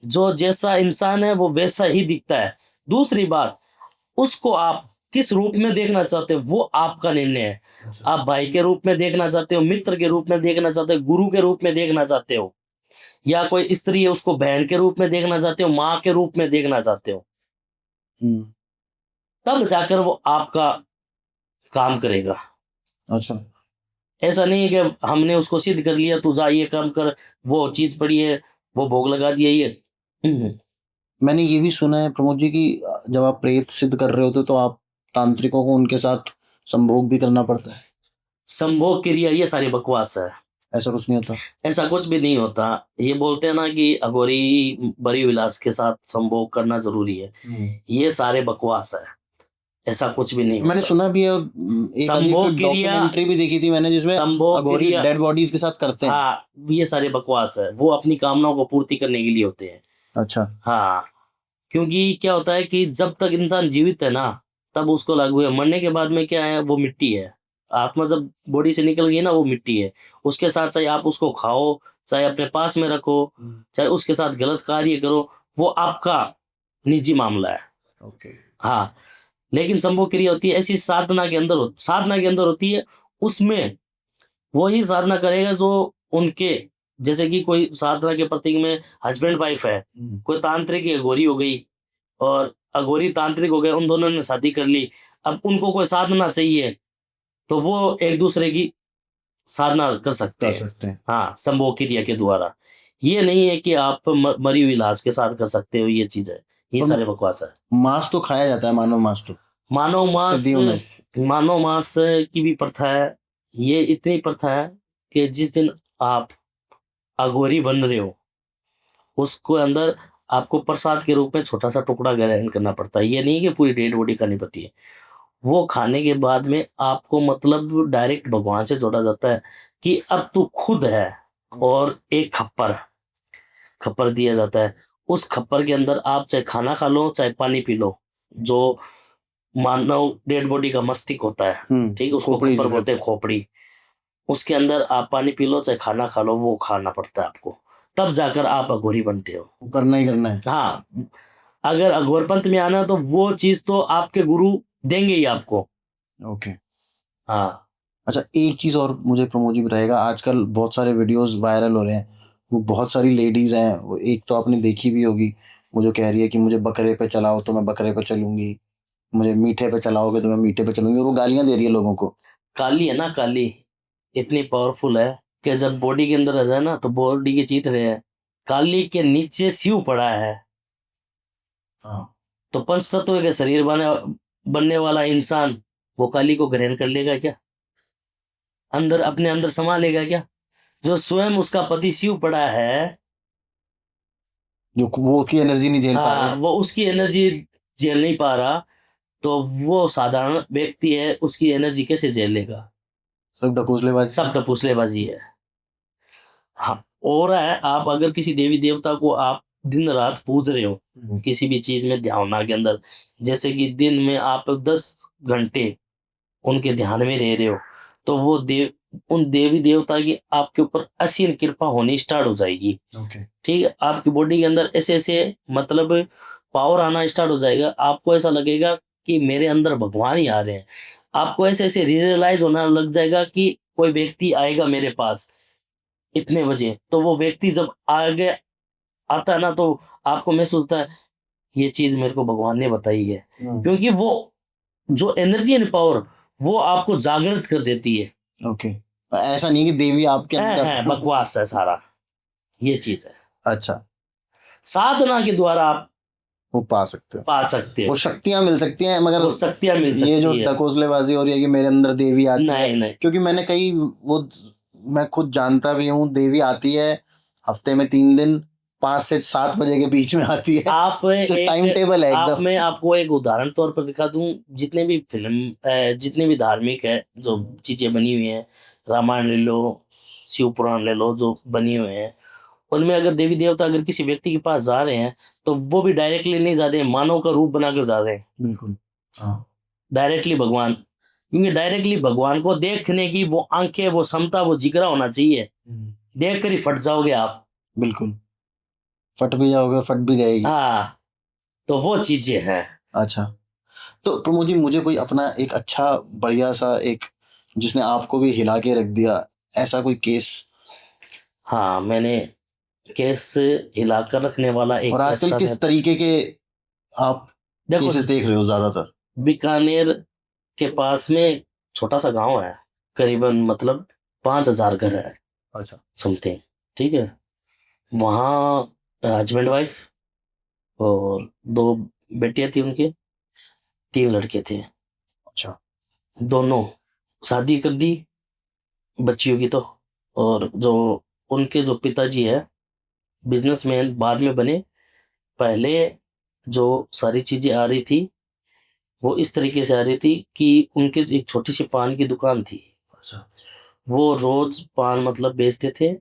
जो जैसा इंसान है वो वैसा ही दिखता है। दूसरी बात, उसको आप किस रूप में देखना चाहते हो वो आपका निर्णय है। आप भाई के रूप में देखना चाहते हो, मित्र के रूप में देखना चाहते हो, गुरु के रूप में देखना चाहते हो, या कोई स्त्री है उसको बहन के रूप में देखना चाहते हो, माँ के रूप में देखना चाहते हो, हम्म। तब जाकर वो आपका काम करेगा। अच्छा, ऐसा नहीं है कि हमने उसको सिद्ध कर लिया, तू जा ये काम कर, वो चीज पड़ी है, वो भोग लगा दिया ये। हम्म। मैंने ये भी सुना है प्रमोद जी कि जब आप प्रेत सिद्ध कर रहे होते तो आप तांत्रिकों को उनके साथ संभोग भी करना पड़ता है। संभोग क्रिया ये सारी बकवास है, ऐसा कुछ नहीं होता। ऐसा कुछ भी नहीं होता। ये बोलते हैं ना कि अघोरी बड़ी विलास के साथ संभोग करना जरूरी है, ये सारे बकवास है, ऐसा कुछ भी नहीं मैंने होता। सुना भी है, एक आधी संभोग क्रिया, डॉक्यूमेंट्री भी देखी थी मैंने जिसमें संभोग अघोरी क्रिया, डेड बॉडीज के साथ करते हैं। हाँ, ये सारे बकवास है, वो अपनी कामनाओं को पूर्ति करने के लिए होते हैं। अच्छा। हाँ, क्योंकि क्या होता है कि जब तक इंसान जीवित है ना, तब उसको लागू है। मरने के बाद में क्या है, वो मिट्टी है। आत्मा जब बॉडी से निकल गई ना, वो मिट्टी है। उसके साथ चाहे आप उसको खाओ, चाहे अपने पास में रखो, चाहे उसके साथ गलत कार्य करो, वो आपका निजी मामला है। ओके। हाँ, लेकिन संभोग क्रिया होती है ऐसी साधना के अंदर साधना के अंदर होती है। उसमें वही साधना करेगा जो उनके, जैसे कि कोई साधना के प्रतीक में हस्बैंड वाइफ है, कोई तांत्रिक या अघोरी हो गई और अघोरी तांत्रिक हो गए, उन दोनों ने शादी कर ली। अब उनको कोई साधना चाहिए तो वो एक दूसरे की साधना कर सकते हैं। हाँ, संभोग क्रिया के द्वारा। ये नहीं है कि आप मरी हुई लाश के साथ कर सकते हो, ये चीज है, ये तो सारे बकवास है। मांस तो खाया जाता है, मानव मांस तो मानव मांस, सदियों में। मानव मांस की भी प्रथा है। ये इतनी प्रथा है कि जिस दिन आप अघोरी बन रहे हो, उसको अंदर आपको प्रसाद के रूप में छोटा सा टुकड़ा ग्रहण करना पड़ता है। ये नहीं कि पूरी डेड बॉडी खानी पड़ती है। वो खाने के बाद में आपको मतलब डायरेक्ट भगवान से जोड़ा जाता है कि अब तू खुद है। और एक खप्पर खप्पर दिया जाता है। उस खप्पर के अंदर आप चाहे खाना खा लो, चाहे पानी पी लो। जो मानव डेड बॉडी का मस्तिष्क होता है, ठीक है, उसको खोपड़ी खप्पर जो बोलते हैं, खोपड़ी। उसके अंदर आप पानी पी लो, चाहे खाना खा लो, वो खाना पड़ता है आपको, तब जाकर आप अघोरी बनते हो। करना ही करना है। हाँ, अगर अघोरपंथ में आना तो वो चीज तो आपके गुरु देंगे ही आपको। ओके। हाँ, अच्छा, एक चीज और मुझे प्रमोद जी बताइएगा, आजकल बहुत सारे वीडियोस वायरल हो रहे हैं, वो बहुत सारी लेडीज हैं, वो एक तो आपने देखी भी होगी, वो जो कह रही है कि मुझे बकरे पे चलाओ तो मैं बकरे पे चलूंगी, मुझे मीठे पे चलाओगे तो मैं मीठे पे चलूंगी, और वो गालियां दे रही है लोगों को। काली है ना, काली इतनी पावरफुल है कि जब बॉडी के अंदर आ जाए ना तो बॉडी के जीत रहे हैं। काली के नीचे शिव पड़ा है, हाँ। तो पंच तत्व के शरीर बनने वाला इंसान वो काली को ग्रहण कर लेगा क्या? अंदर अपने अंदर समा लेगा क्या? जो स्वयं उसका पति शिव पड़ा है, जो वो उसकी एनर्जी नहीं झेल पा रहे। हाँ, वो उसकी एनर्जी झेल नहीं पा रहा, तो वो साधारण व्यक्ति है, उसकी एनर्जी कैसे झेल लेगा? सब ढकोसलेबाजी। सब टपूसलेबाजी है। हाँ, हो रहा है। आप अगर किसी देवी देवता को आप दिन रात पूज रहे हो, किसी भी चीज में ध्यान के अंदर, जैसे कि दिन में आप 10 घंटे उनके ध्यान में रह रहे हो, तो वो उन देवी देवता की आपके ऊपर असीम कृपा होनी स्टार्ट हो जाएगी। ओके। ठीक है, आपकी बॉडी के अंदर ऐसे ऐसे मतलब पावर आना स्टार्ट हो जाएगा। आपको ऐसा लगेगा कि मेरे अंदर भगवान ही आ रहे हैं। आपको ऐसे ऐसे रियलाइज होना लग जाएगा कि कोई व्यक्ति आएगा मेरे पास इतने बजे, तो वो व्यक्ति जब आगे आता है ना, तो आपको महसूस होता है ये चीज मेरे को भगवान ने बताई है। क्योंकि वो जो एनर्जी एंड पावर वो आपको जागृत कर देती है। ओके। ऐसा नहीं कि देवी आपके अंदर है बकवास है सारा, ये चीज है। अच्छा। साधना के द्वारा आप वो पा सकते हो, पा सकते हो, वो शक्तियां मिल सकती हैं, मगर वो शक्तियां मिल ये जो सकती है। ढकोसलेबाजी हो रही है कि मेरे अंदर देवी आती है, नहीं नहीं, क्योंकि मैंने कई वो, मैं खुद जानता भी हूँ, देवी आती है हफ्ते में 3 दिन, 5 से 7 बजे के बीच में आती है। आप टाइम टेबल है आप एकदम। मैं आपको एक उदाहरण तौर पर दिखा दूं। जितने भी फिल्म जितने भी धार्मिक है जो चीजें बनी हुई हैं, रामायण ले लो, शिव पुराण ले लो, जो बनी हुए हैं, उनमें अगर देवी देवता अगर किसी व्यक्ति के पास जा रहे हैं तो वो भी डायरेक्टली नहीं जा रहे हैं, मानव का रूप बनाकर जा रहे हैं, बिल्कुल। हाँ। डायरेक्टली भगवान। क्योंकि डायरेक्टली भगवान को देखने की वो आंखें, वो क्षमता, वो जिगरा होना चाहिए, देख कर ही फट जाओगे आप। बिल्कुल, फट भी जाओगे, फट भी जाएगी। हाँ, तो वो चीजें हैं। अच्छा, तो प्रमोद जी, मुझे कोई अपना एक अच्छा बढ़िया सा एक जिसने आपको भी हिला के रख दिया, ऐसा कोई केस? हाँ, मैंने केस हिलाकर रखने वाला एक और आजकल ऐसा किस था। तरीके के आप देखो, केसेस देख रहे हो ज्यादातर? बीकानेर के पास में एक छोटा सा गांव है, करीबन मतलब 5,000 घर है अच्छा। समथिंग, ठीक है। वहाँ हस्बैंड वाइफ और 2 बेटियां थी उनके, 3 लड़के थे। अच्छा। दोनों शादी कर दी बच्चियों की तो। और जो उनके जो पिताजी है बिजनेसमैन बाद में बने, पहले जो सारी चीजें आ रही थी वो इस तरीके से आ रही थी कि उनके एक छोटी सी पान की दुकान थी। अच्छा। वो रोज पान मतलब बेचते थे,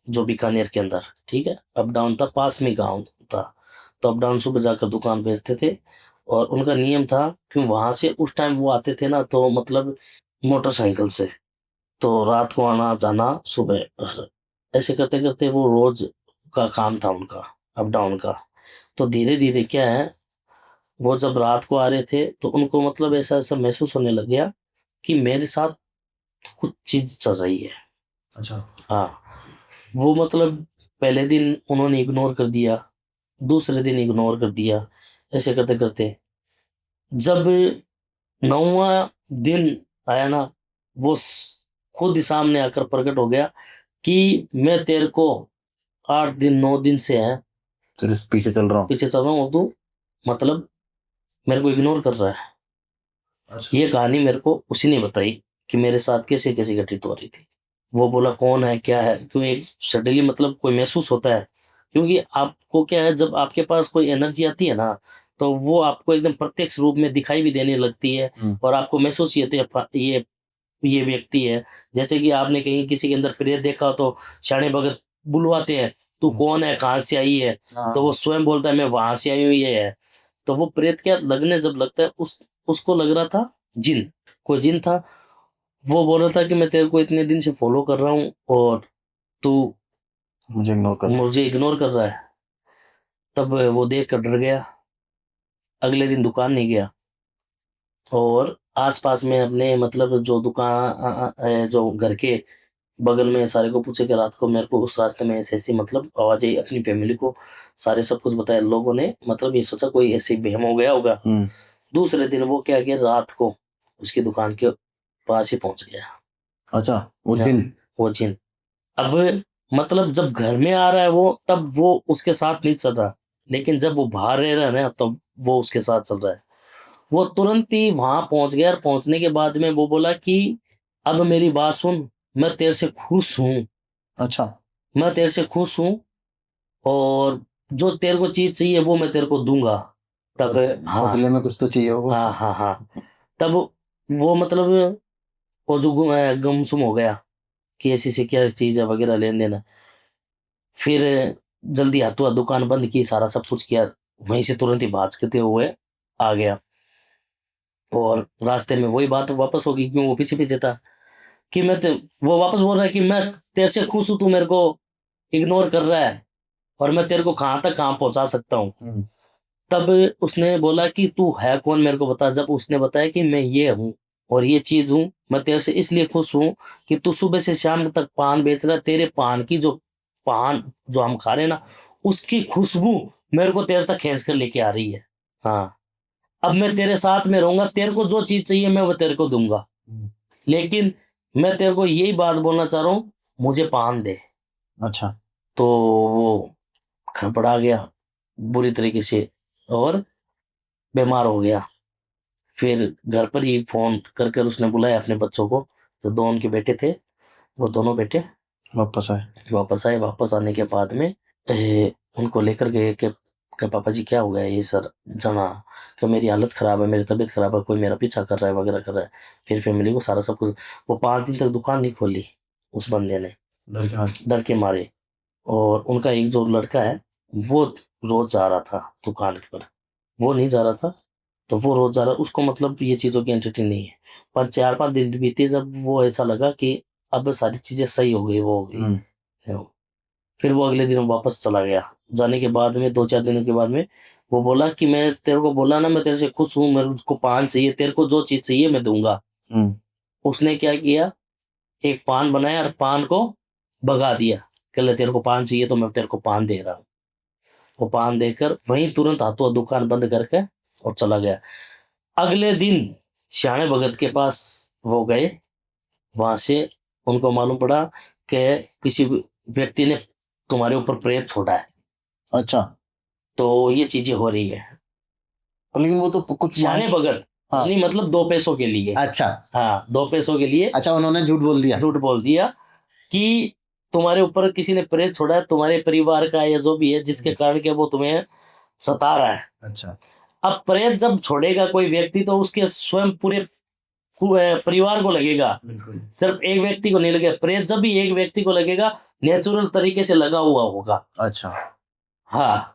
जो बीकानेर के अंदर, ठीक है, अप डाउन था, पास में गांव था, तो अप डाउन सुबह जाकर दुकान बेचते थे। और उनका नियम था कि वहां से उस टाइम वो आते थे ना, तो मतलब मोटरसाइकिल से, तो रात को आना जाना, सुबह घर, ऐसे करते करते वो रोज का काम था उनका, अप डाउन का। तो धीरे धीरे क्या है, वो जब रात को आ रहे थे तो उनको मतलब ऐसा ऐसा महसूस होने लग गया कि मेरे साथ कुछ चीज चल रही है। अच्छा। हाँ, वो मतलब पहले दिन उन्होंने इग्नोर कर दिया, दूसरे दिन इग्नोर कर दिया, ऐसे करते करते जब 9वां दिन आया ना, वो खुद ही सामने आकर प्रकट हो गया कि मैं तेरे को 8 दिन 9 दिन से है तेरे पीछे चल रहा हूँ। पीछे चल रहा हूँ और तू मतलब मेरे को इग्नोर कर रहा है। अच्छा। ये कहानी मेरे को उसी ने बताई कि मेरे साथ कैसे कैसे घटित हो रही थी। वो बोला कौन है क्या है, क्यों एक सडनली मतलब कोई महसूस होता है, क्योंकि आपको क्या है, जब आपके पास कोई एनर्जी आती है ना, तो वो आपको एकदम प्रत्यक्ष रूप में दिखाई भी देने लगती है। और आपको महसूस ही होती है ये व्यक्ति है। जैसे कि आपने कहीं किसी के अंदर प्रेत देखा हो तो शाणे भगत बुलवाते हैं, तू कौन है, कहाँ से आई है, तो वो स्वयं बोलता है मैं वहां से आई हूँ, ये है। तो वो प्रेत क्या लगने जब लगता है, उसको लग रहा था जिन, कोई जिन था। वो बोल रहा था कि मैं तेरे को इतने दिन से फॉलो कर रहा हूँ और तू मुझे इग्नोर कर रहा है। तब वो देख कर डर गया, अगले दिन दुकान नहीं गया, और आसपास में अपने मतलब जो दुकान है, जो घर के बगल में, सारे को पूछे कि रात को मेरे को उस रास्ते में ऐसी ऐसी मतलब आवाज आई, अपनी फैमिली को सारे सब कुछ बताया। लोगों ने मतलब ये सोचा कोई ऐसे बहम हो गया होगा। दूसरे दिन वो क्या किया, रात को उसकी दुकान के पास ही पहुंच गया। अच्छा, वो जिन? वो जिन अब मतलब जब घर में आ रहा है वो, तब वो उसके साथ नहीं चल रहा, लेकिन जब वो बाहर रह रहा है ना, तब वो उसके साथ चल रहा है। वो तुरंत ही वहां पहुंच गया, और पहुंचने के बाद में वो बोला कि अब मेरी बात सुन, मैं तेरे से खुश हूं। अच्छा। मैं तेरे से खुश हूं, और जो तेरे को चीज चाहिए वो मैं तेरे को दूंगा। तब हाँ, बदले में कुछ तो चाहिए होगा। हाँ, हाँ, हाँ। तब वो मतलब वो जो गुमसुम हो गया कि ऐसी से क्या चीज है वगैरह, लेन देना। फिर जल्दी हाथों हाथ दुकान बंद की, सारा सब कुछ किया, वहीं से तुरंत ही भागते हुए आ गया। और रास्ते में वही बात वापस होगी, क्यों वो पीछे पीछे था कि वो वापस बोल रहा है कि मैं तेरे से खुश हूं, तू मेरे को इग्नोर कर रहा है, और मैं तेरे को कहाँ पहुंचा सकता हूँ। तब उसने बोला कि तू है कौन, मेरे को बता। जब उसने बताया कि मैं ये हूँ और ये चीज हूँ, मैं तेरे से इसलिए खुश हूँ कि तू सुबह से शाम तक पान बेच रहा है, तेरे पान की जो पान जो हम खा रहे हैं ना, उसकी खुशबू मेरे को तेरे तक खींच कर लेके आ रही है। हाँ, अब मैं तेरे साथ में रहूंगा, तेरे को जो चीज चाहिए मैं वो तेरे को दूंगा, लेकिन मैं तेरे को यही बात बोलना चाह रहा हूँ, मुझे पान दे। अच्छा। तो वो घबरा गया बुरी तरीके से और बीमार हो गया। फिर घर पर ही फोन कर कर उसने बुलाया अपने बच्चों को, तो 2 उनके बेटे थे, वो दोनों बेटे वापस आए। वापस आए। वापस आने के बाद में उनको लेकर गए कि कि पापा जी क्या हो गया ये सर जना, कि मेरी हालत ख़राब है, मेरी तबीयत ख़राब है, कोई मेरा पीछा कर रहा है वगैरह कर रहा है। फिर फैमिली को सारा सब कुछ, वो 5 दिन तक दुकान नहीं खोली उस बंदे ने, डर के मारे। और उनका एक जो लड़का है वो रोज़ जा रहा था दुकान पर, वो नहीं जा रहा था, तो वो रोज़ जा रहा, उसको मतलब ये चीज़ों की एंटिटी नहीं है। पर 4-5 दिन बीते जब वो ऐसा लगा कि अब सारी चीज़ें सही हो गई, वो हो गई। फिर वो अगले दिन वापस चला गया। जाने के बाद में 2-4 दिनों के बाद में वो बोला कि मैं तेरे को बोला ना मैं तेरे से खुश हूँ, मेरे को पान चाहिए, तेरे को जो चीज़ चाहिए मैं दूँगा। उसने क्या किया, एक पान बनाया और पान को भगा दिया कि ले तेरे को पान चाहिए तो मैं तेरे को पान दे रहा हूँ। वो पान देकर वहीं तुरंत हाथों दुकान बंद करके और चला गया। अगले दिन श्याणे भगत के पास वो गए, वहां से उनको मालूम पड़ा कि किसी व्यक्ति ने तुम्हारे ऊपर प्रेत छोड़ा है, अच्छा, तो ये चीजें हो रही है। लेकिन वो तो कुछ श्याणे भगत हाँ। यानी मतलब 2 पैसों के लिए। अच्छा, हाँ, 2 पैसों के लिए अच्छा, उन्होंने झूठ बोल दिया। झूठ बोल दिया कि तुम्हारे ऊपर किसी ने प्रेत छोड़ा है, तुम्हारे परिवार का या जो भी है जिसके कारण के वो तुम्हें सता रहा है। अच्छा, अब प्रेत जब छोड़ेगा कोई व्यक्ति तो उसके स्वयं पूरे परिवार को लगेगा, बिल्कुल। सिर्फ एक व्यक्ति को नहीं लगेगा। प्रेत जब भी एक व्यक्ति को लगेगा नेचुरल तरीके से लगा हुआ होगा। अच्छा, हाँ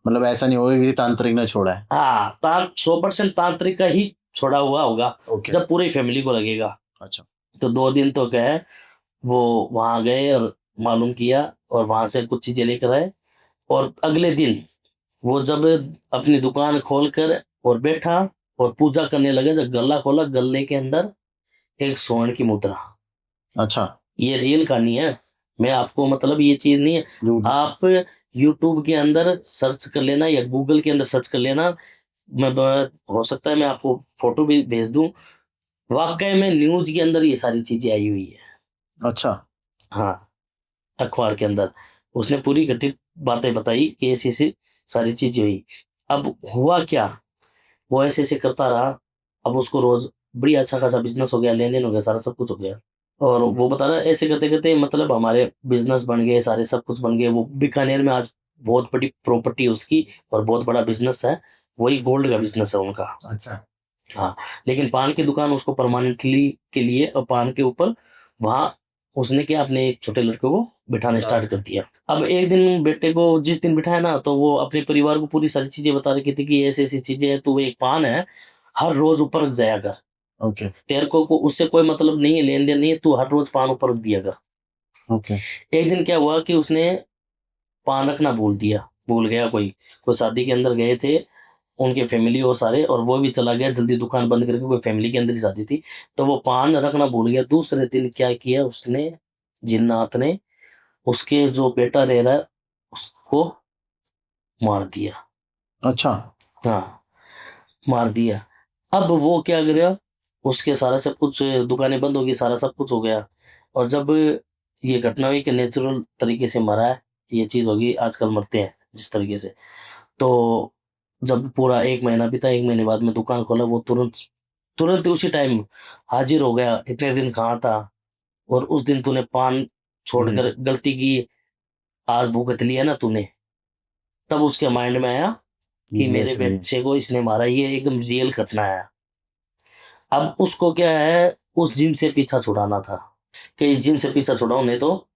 मतलब ऐसा नहीं होगा कि किसी तांत्रिक ने छोड़ा है। हाँ, 100% तांत्रिक का ही छोड़ा हुआ होगा। ओके। जब पूरी फैमिली को लगेगा। अच्छा, तो 2 दिन तो गए, वो वहां गए और मालूम किया और वहां से कुछ चीजें लेकर आए। और अगले दिन वो जब अपनी दुकान खोलकर और बैठा और पूजा करने लगे, जब गल्ला खोला, गल्ले के अंदर एक स्वर्ण की मुद्रा। अच्छा, ये रियल कहानी है, मैं आपको मतलब ये चीज नहीं है। झूठ। आप यूट्यूब के अंदर सर्च कर लेना या गूगल के अंदर सर्च कर लेना, हो सकता है मैं आपको फोटो भी भेज दूं। वाकई में न्यूज के अंदर ये सारी चीजें आई हुई है। अच्छा, हाँ, अखबार के अंदर उसने पूरी घटित बातें बताई कि ऐसी ऐसी सारी चीजें हुई। अब हुआ क्या, वो ऐसे ऐसे करता रहा। अब उसको रोज बड़ी अच्छा खासा बिजनेस हो गया, लेन देन हो गया, सारा सब कुछ हो गया। और वो बता रहा है ऐसे करते करते मतलब हमारे बिजनेस बन गए, सारे सब कुछ बन गए। वो बीकानेर में आज बहुत बड़ी प्रॉपर्टी है उसकी और बहुत बड़ा बिजनेस है, वही गोल्ड का बिजनेस है उनका। अच्छा, हाँ, लेकिन पान की दुकान उसको परमानेंटली के लिए और पान के ऊपर वहां उसने क्या अपने एक छोटे लड़के को बिठाना स्टार्ट कर दिया। अब एक दिन बेटे को जिस दिन बिठाया ना, तो वो अपने परिवार को पूरी सारी चीजें बता रही थी कि ऐसी ऐसी चीजें है, तो एक पान है, हर रोज ऊपर रख जाया कर। ओके, तेरे को उससे कोई मतलब नहीं है, लेन देन नहीं है, तू हर रोज पान ऊपर रख दिया कर। ओके, एक दिन क्या हुआ कि उसने पान रखना भूल गया। कोई कोई शादी के अंदर गए थे उनके फैमिली और सारे, और वो भी चला गया जल्दी दुकान बंद करके, कोई फैमिली के अंदर ही शादी थी। तो वो पान रखना भूल गया। दूसरे दिन क्या किया उसने, जिन्नात ने उसके जो बेटा रह रहा है उसको मार दिया। अच्छा, हाँ, मार दिया। अब वो क्या करेगा, उसके सारा सब कुछ, दुकानें बंद हो गई, सारा सब कुछ हो गया। और जब ये घटना हुई कि नेचुरल तरीके से मरा है, ये चीज़ होगी, आजकल मरते हैं जिस तरीके से। तो जब पूरा 1 महीना बीता, 1 महीने बाद में दुकान खोला, वो तुरंत तुरंत उसी टाइम हाजिर हो गया। इतने दिन कहाँ था, और उस दिन तूने पान छोड़कर गलती की, आज भुगत लिया ना तूने। तब उसके माइंड में आया कि ये मेरे सही है। बच्चे को इसने मारा, ये एकदम रियल घटना है। अब उसको क्या है, उस जिन से पीछा छुड़ाना था कि इस जिन से पीछा छुड़ाऊं, नहीं तो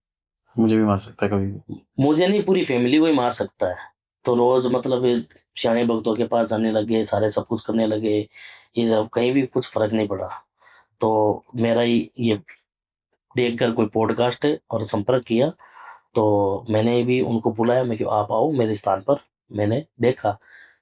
मुझे भी मार सकता है कभी भी। मुझे नहीं पूरी फैमिली को ही मार सकता है। तो रोज मतलब ये सियाने भक्तों के पास जाने लगे, सारे सब कुछ करने लगे, ये सब कहीं भी कुछ फर्क नहीं पड़ा। तो मेरा ही ये देखकर कोई पॉडकास्ट है और संपर्क किया, तो मैंने भी उनको बुलाया, मैं क्यों आप आओ मेरे स्थान पर। मैंने देखा,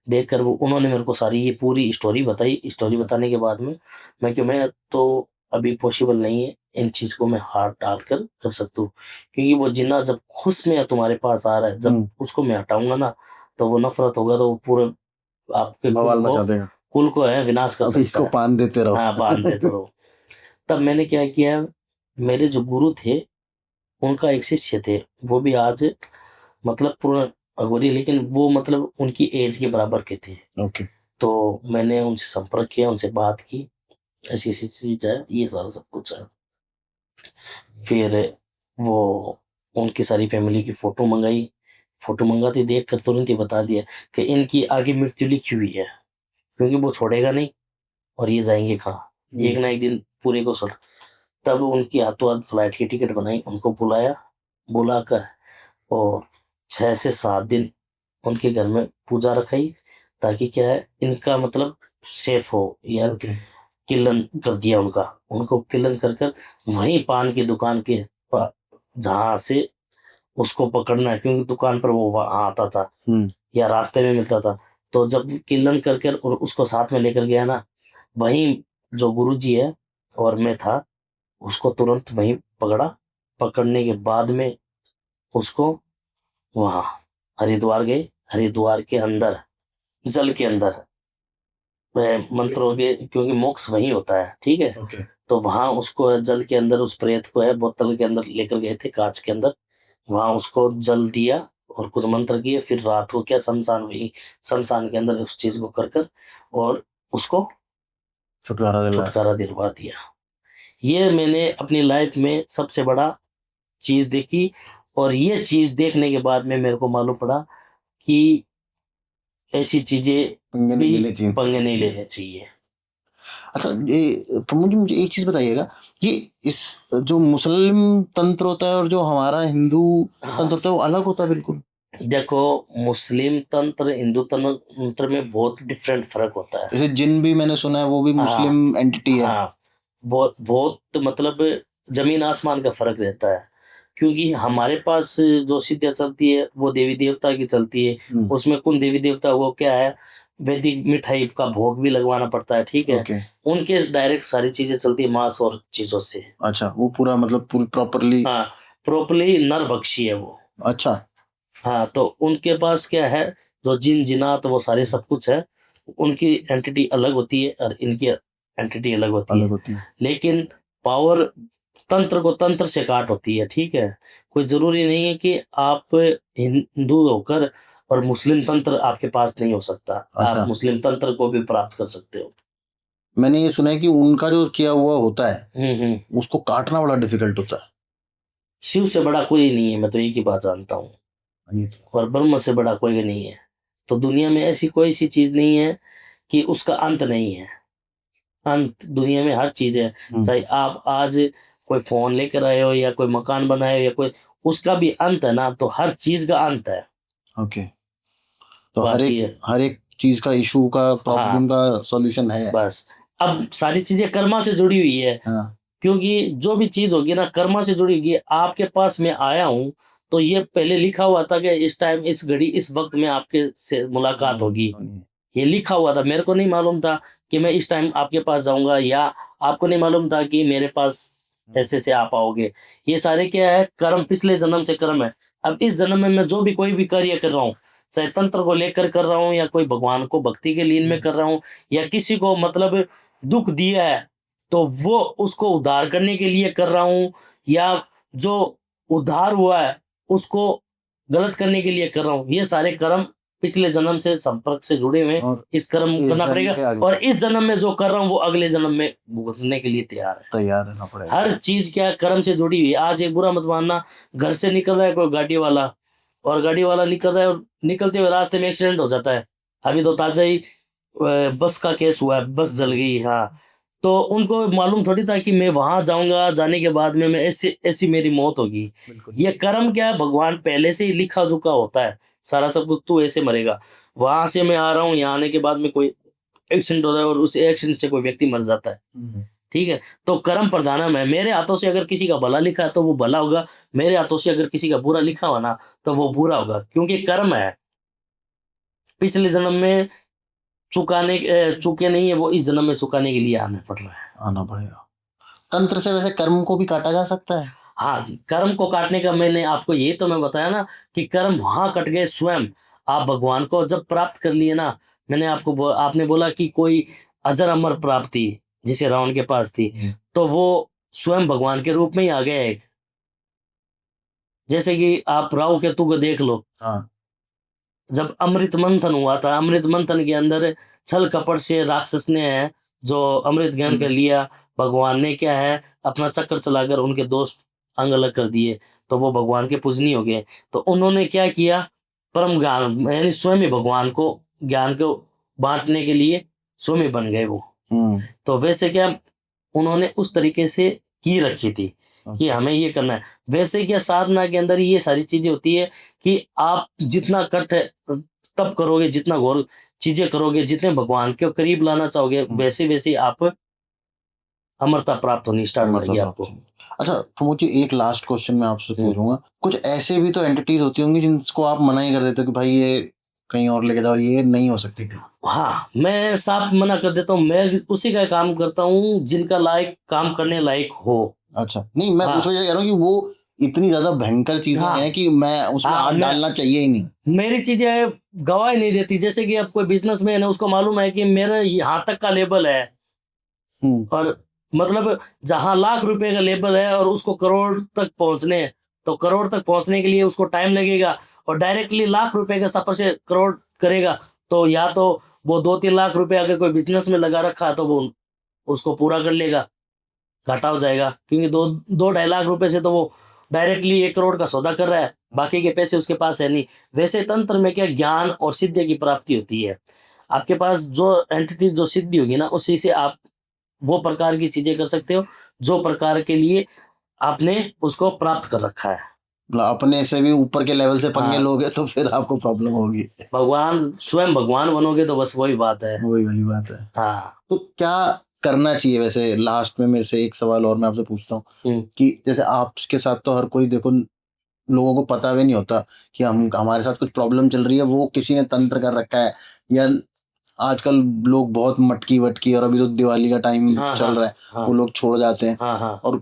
देखकर वो उन्होंने मेरे को सारी ये पूरी स्टोरी बताई। स्टोरी बताने के बाद में मैं तो अभी पॉसिबल नहीं है इन चीज को मैं हाथ डालकर कर सकता हूँ, क्योंकि वो जिन्ना जब खुश में तुम्हारे पास आ रहा है, जब उसको मैं हटाऊंगा ना, तो वो नफरत होगा, तो वो पूरे आपके बवाल मचा देगा। कुल को है विनाश कर अब सकता इसको है। पान देते रहो। हाँ, बांध दे तो रहो। तब मैंने क्या किया, मेरे जो गुरु थे उनका एक शिष्य थे, वो भी आज मतलब पूरा अघोरी, लेकिन वो मतलब उनकी एज के बराबर के थे। ओके, तो मैंने उनसे संपर्क किया, उनसे बात की, ऐसी ऐसी चीज है, ये सारा सब कुछ है। फिर वो उनकी सारी फैमिली की फोटो मंगाई, फोटो मंगाती, देख कर तुरंत ही बता दिया कि इनकी आगे मृत्यु लिखी हुई है, क्योंकि वो छोड़ेगा नहीं और ये जाएंगे कहाँ, एक ना एक दिन पूरे को सर। तब उनकी हाथों हाथ फ्लाइट की टिकट बनाई, उनको बुलाया, बुलाकर और 6 से 7 दिन उनके घर में पूजा रखाई, ताकि क्या है इनका मतलब सेफ हो यार। ओके। किलन कर दिया उनका, उनको किलन कर कर वहीं पान की दुकान के जहां से उसको पकड़ना है, क्योंकि दुकान पर वो वहां आता था या रास्ते में मिलता था। तो जब किलन कर कर और उसको साथ में लेकर गया ना, वहीं जो गुरुजी है और मैं था, उसको तुरंत वहीं पकड़ा। पकड़ने के बाद में उसको वहां हरिद्वार गए, हरिद्वार के अंदर जल के अंदर मंत्रों के, क्योंकि मोक्ष वहीं होता है, ठीक है। ओके। तो वहां उसको जल के अंदर उस प्रेत को है बोतल के अंदर लेकर गए थे, कांच के अंदर, वहां उसको जल दिया और कुछ मंत्र किए, फिर रात को क्या शमशान, वही शमशान के अंदर उस चीज को कर कर और उसको छुटकारा दिलवा दिया। ये मैंने अपनी लाइफ में सबसे बड़ा चीज देखी, और ये चीज देखने के बाद में मेरे को मालूम पड़ा कि ऐसी चीजें पंगे नहीं लेने चाहिए। पंगे नहीं लेने चाहिए। अच्छा, ये तो मुझे एक चीज बताइएगा, ये इस जो मुस्लिम तंत्र होता है और जो हमारा हिंदू तंत्र होता है वो अलग होता है बिल्कुल? देखो, मुस्लिम तंत्र हिंदू तंत्र में बहुत डिफरेंट फर्क होता है। जैसे जिन भी मैंने सुना है वो भी मुस्लिम एंटिटी है। हाँ, बहुत बहुत मतलब जमीन आसमान का फर्क रहता है, क्योंकि हमारे पास जो सिद्धियाँ चलती है वो देवी देवता की चलती है। उसमें कौन देवी देवता वो क्या है, वैदिक मिठाई का भोग भी लगवाना पड़ता है, ठीक है। उनके डायरेक्ट सारी चीजें चलती है मांस और चीजों से। अच्छा, वो पूरा मतलब पूरी प्रॉपरली? हाँ, प्रॉपरली नरभक्षी है वो। अच्छा। हाँ, तो उनके पास क्या है, जो जिन जिनात वो सारे सब कुछ है, उनकी एंटिटी अलग होती है और इनकी एंटिटी अलग होती है। लेकिन पावर तंत्र को तंत्र से काट होती है, ठीक है। कोई जरूरी नहीं है कि आप हिंदू होकर और मुस्लिम तंत्र आपके पास नहीं हो सकता। आप मुस्लिम तंत्र को भी प्राप्त कर सकते हो। मैंने ये सुना है कि उनका जो किया हुआ होता है उसको काटना बड़ा डिफिकल्ट होता है। शिव से बड़ा कोई नहीं है, मैं तो एक ही बात जानता हूँ, और ब्रह्म से बड़ा कोई नहीं है। तो दुनिया में ऐसी कोई सी चीज नहीं है कि उसका अंत नहीं है। अंत दुनिया में हर चीज है। चाहे आप आज कोई फोन लेकर आए हो या कोई मकान बनाए हो या कोई, उसका भी अंत है ना, तो हर चीज का अंत है। ओके। तो हर एक चीज का इशू का प्रॉब्लम का सॉल्यूशन है। बस अब सारी चीजें कर्मा से जुड़ी हुई है। क्योंकि जो भी चीज होगी ना कर्मा से जुड़ी होगी। आपके पास मैं आया हूँ तो ये पहले लिखा हुआ था कि इस टाइम इस घड़ी इस वक्त में आपके से मुलाकात होगी, ये लिखा हुआ था। मेरे को नहीं मालूम था कि मैं इस टाइम आपके पास जाऊंगा, या आपको नहीं मालूम था कि मेरे पास ऐसे से आप आओगे। ये सारे क्या है, कर्म, पिछले जन्म से कर्म है। अब इस जन्म में मैं जो भी कोई भी कार्य कर रहा हूँ, चाहे तंत्र को लेकर कर रहा हूँ या कोई भगवान को भक्ति के लीन में कर रहा हूँ, या किसी को मतलब दुख दिया है तो वो उसको उद्धार करने के लिए कर रहा हूँ, या जो उद्धार हुआ है उसको गलत करने के लिए कर रहा हूँ। ये सारे कर्म पिछले जन्म से संपर्क से जुड़े हुए हैं, इस कर्म करना पड़ेगा। और इस जन्म में जो कर रहा हूँ वो अगले जन्म में भुगतने के लिए तैयार रहना पड़ेगा। हर चीज क्या कर्म से जुड़ी हुई है। आज एक बुरा मत मानना, घर से निकल रहा है कोई गाड़ी वाला, और गाड़ी वाला निकल रहा है और निकलते हुए रास्ते में एक्सीडेंट हो जाता है। अभी तो ताजा ही बस का केस हुआ है, बस जल गई। हाँ, तो उनको मालूम थोड़ी था कि मैं वहां जाऊंगा, जाने के बाद में मैं ऐसी मेरी मौत होगी। ये कर्म क्या है, भगवान पहले से ही लिखा झुका होता है सारा सब कुछ, तू ऐसे मरेगा। वहां से मैं आ रहा हूँ, यहाँ आने के बाद में कोई एक्सीडेंट हो रहा है और उस एक्सीडेंट से कोई व्यक्ति मर जाता है, ठीक है। तो कर्म प्रधानम है। मेरे हाथों से अगर किसी का भला लिखा है तो वो भला होगा, मेरे हाथों से अगर किसी का बुरा लिखा हुआ ना तो वो बुरा होगा, क्योंकि कर्म है। पिछले जन्म में चुके नहीं है वो, इस जन्म में चुकाने के लिए आना पड़ेगा। तंत्र से वैसे कर्म को भी काटा जा सकता है? हाँ जी, कर्म को काटने का मैंने आपको ये तो मैं बताया ना कि कर्म वहां कट गए स्वयं। आप भगवान को जब प्राप्त कर लिए ना, मैंने आपने बोला कि कोई अजर अमर प्राप्ति जिसे रावण के पास थी, तो वो स्वयं भगवान के रूप में ही आ गया एक। जैसे कि आप राहु केतु को देख लो। जब अमृत मंथन हुआ था, अमृत मंथन के अंदर छल कपट से राक्षस ने है जो अमृत ज्ञान कर लिया, भगवान ने क्या है अपना चक्र चलाकर उनके दोस्त अंग अलग कर दिए, तो वो भगवान के पूजनीय हो गए। तो उन्होंने क्या किया, परम ज्ञान यानी स्वयं ही भगवान को ज्ञान को बांटने के लिए स्वयं ही बन गए वो। तो वैसे क्या उन्होंने उस तरीके से की रखी थी कि हमें ये करना है। वैसे क्या साधना के अंदर ये सारी चीजें होती है कि आप जितना कट तप करोगे, जितना घोर चीजें करोगे, जितने भगवान के करीब लाना चाहोगे, वैसे वैसे आप अमरता प्राप्त होनी स्टार्ट हो जाएगी आपको। अच्छा, तो मुझे एक लास्ट क्वेश्चन मैं आपसे पूछूंगा, कुछ ऐसे भी तो एंटिटीज होती होंगी जिनको आप मना ही कर देते हो कि भाई ये कहीं और लेके जाओ, ये नहीं हो सकती थी? हाँ, मैं साफ मना कर देता हूँ। मैं उसी का काम करता हूँ जिनका लायक काम करने लायक हो। अच्छा, नहीं मैं उस वजह कह रहा हूँ कि वो इतनी ज्यादा भयंकर चीजें हैं कि मैं उसमें हाथ डालना चाहिए ही नहीं। मेरी चीजें गवाही नहीं देती। जैसे कि अब कोई बिजनेसमैन है, उसको मालूम है कि मेरा यहाँ तक का लेबल है, और मतलब जहाँ लाख रुपए का लेबल है और उसको करोड़ तक पहुंचने, तो करोड़ तक पहुंचने के लिए उसको टाइम लगेगा, और डायरेक्टली लाख रुपए का सफर से करोड़ करेगा, तो या तो वो 2-3 लाख रुपए अगर कोई बिजनेस में लगा रखा है तो वो उसको पूरा कर लेगा, घाटा हो जाएगा, क्योंकि 2-2.5 लाख रुपए से तो वो डायरेक्टली 1 करोड़ का सौदा कर रहा है, बाकी के पैसे उसके पास है नहीं। वैसे तंत्र में क्या ज्ञान और सिद्धि की प्राप्ति होती है। आपके पास जो एंटिटी जो सिद्धि होगी ना, उसी से आप वो प्रकार की चीजें कर सकते हो जो प्रकार के लिए आपने उसको प्राप्त कर रखा है। अपने से भी ऊपर के लेवल से पंगे लोगे तो फिर आपको प्रॉब्लम होगी। भगवान स्वयं भगवान बनोगे तो बस वही बात है। वही वाली बात है। हाँ, तो क्या करना चाहिए वैसे? लास्ट में मेरे से एक सवाल और मैं आपसे पूछता हूँ कि जैसे आपके साथ तो हर कोई, देखो लोगों को पता भी नहीं होता कि हम हमारे साथ कुछ प्रॉब्लम चल रही है, वो किसी ने तंत्र कर रखा है, या आजकल लोग बहुत मटकी वटकी, और अभी तो दिवाली का टाइम चल रहा है, वो लोग छोड़ जाते हैं, और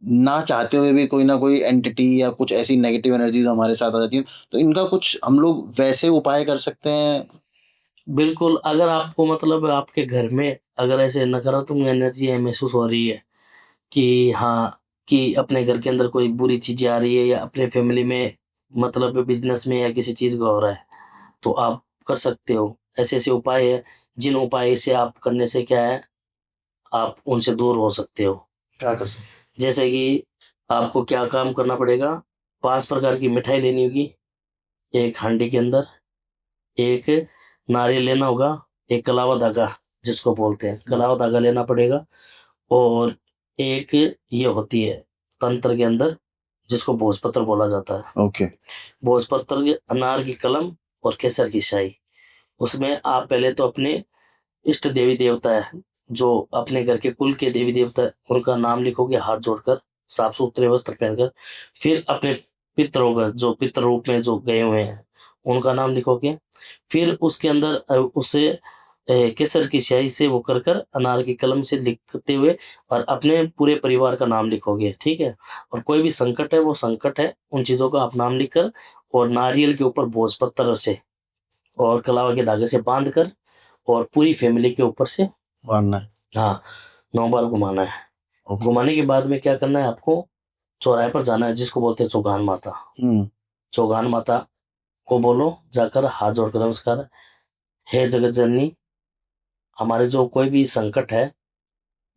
ना चाहते हुए भी कोई ना कोई एंटिटी या कुछ ऐसी नेगेटिव एनर्जीज हमारे साथ आ जाती है। तो इनका कुछ हम लोग वैसे उपाय कर सकते हैं? बिल्कुल। अगर आपको मतलब आपके घर में अगर ऐसे नकारात्मक एनर्जी महसूस हो रही है कि हाँ, कि अपने घर के अंदर कोई बुरी चीजें आ रही है, या अपने फैमिली में मतलब बिजनेस में या किसी चीज का हो रहा है, तो आप कर सकते हो। ऐसे ऐसे उपाय है जिन उपाय से आप करने से क्या है, आप उनसे दूर हो सकते हो। क्या कर सकते? जैसे कि आपको क्या काम करना पड़ेगा, 5 प्रकार की मिठाई लेनी होगी एक हांडी के अंदर, एक नारियल लेना होगा, एक कलावा धागा जिसको बोलते हैं कलावा धागा लेना पड़ेगा, और एक ये होती है तंत्र के अंदर जिसको भोजपत्र बोला जाता है। ओके। भोजपत्र के अनार की कलम और केसर की शाही। उसमें आप पहले तो अपने इष्ट देवी देवता है, जो अपने घर के कुल के देवी देवता है, उनका नाम लिखोगे हाथ जोड़कर, साफ सुथरे वस्त्र पहनकर। फिर अपने पितरों का, जो पितर रूप में जो गए हुए हैं, उनका नाम लिखोगे। फिर उसके अंदर उसे केसर की स्याही से वो कर कर अनार की कलम से लिखते हुए और अपने पूरे परिवार का नाम लिखोगे, ठीक है। और कोई भी संकट है, वो संकट है, उन चीज़ों का आप नाम लिखकर, और नारियल के ऊपर भोजपत्र से और कलावा के धागे से बांध कर, और पूरी फैमिली के ऊपर से मानना है। हाँ, 9 बार घुमाना है। घुमाने के बाद में क्या करना है, आपको चौराहे पर जाना है, जिसको बोलते हैं चौगान माता। चौगान माता को बोलो जाकर, हाथ जोड़कर नमस्कार, हे जगत जननी, हमारे जो कोई भी संकट है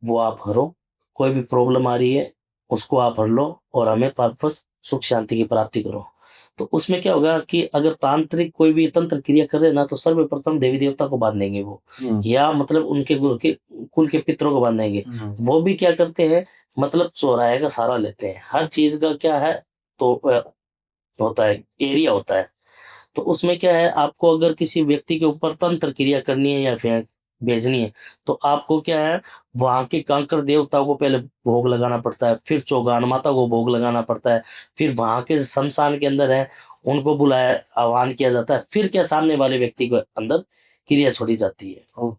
वो आप हरो, कोई भी प्रॉब्लम आ रही है उसको आप हर लो, और हमें वापस सुख शांति की प्राप्ति करो। तो उसमें क्या होगा कि अगर तांत्रिक कोई भी तंत्र क्रिया कर रहे हैं ना, तो सर्वप्रथम देवी देवता को बांधेंगे वो, या मतलब उनके कुल के पितरों को बांधेंगे। वो भी क्या करते हैं, मतलब चौराहे का सहारा लेते हैं। हर चीज का क्या है, तो होता है, एरिया होता है। तो उसमें क्या है, आपको अगर किसी व्यक्ति के ऊपर तंत्र क्रिया करनी है या फिर भेजनी है, तो आपको क्या है, वहां के कंकर देवता को पहले भोग लगाना पड़ता है, फिर चौगान माता को भोग लगाना पड़ता है, फिर वहां के शमशान के अंदर है उनको बुलाया, आह्वान किया जाता है, फिर क्या सामने वाले व्यक्ति के अंदर क्रिया छोड़ी जाती है,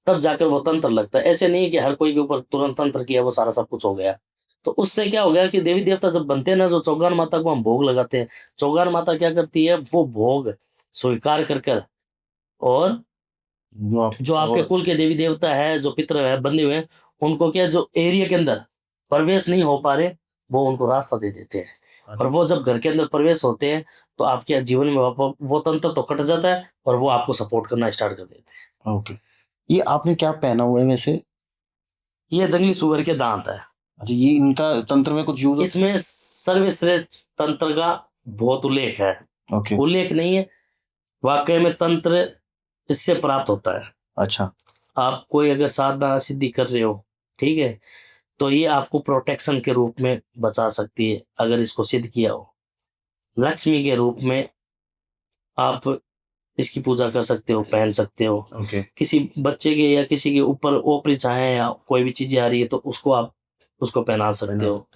तब जाकर वो तंत्र लगता है। ऐसे नहीं है कि हर कोई के ऊपर तुरंत तंत्र किया वो सारा सब कुछ हो गया। तो उससे क्या हो गया कि देवी देवता जब बनते हैं ना, जो चौगान माता को हम भोग लगाते हैं, चौगान माता क्या करती है, वो भोग स्वीकार कर कर, और जो आपके कुल के देवी देवता है, जो पितर है बंधे हुए हैं, उनको क्या, जो एरिया के अंदर प्रवेश नहीं हो पा रहे, वो उनको रास्ता दे देते हैं। और वो जब घर के अंदर प्रवेश होते हैं, तो आपके जीवन में वो तंत्र तो कट जाता है, और वो आपको सपोर्ट करना स्टार्ट कर देते हैं। ओके। ये आपने क्या पहना हुआ है वैसे? ये जंगली सुअर के दांत है। अच्छा, ये इनका तंत्र में कुछ यूज? इसमें सर्वश्रेष्ठ तंत्र का बहुत उल्लेख है। ओके। उल्लेख नहीं है, वाकई में तंत्र इससे प्राप्त होता है। अच्छा। आप कोई अगर साधना सिद्धि कर रहे हो, ठीक है, तो ये आपको प्रोटेक्शन के रूप में बचा सकती है अगर इसको सिद्ध किया हो। लक्ष्मी के रूप में आप इसकी पूजा कर सकते हो, पहन सकते हो। ओके। किसी बच्चे के या किसी के ऊपर ओपरी छाया या कोई भी चीजें आ रही है तो उसको आप उसको पहना सकते हो,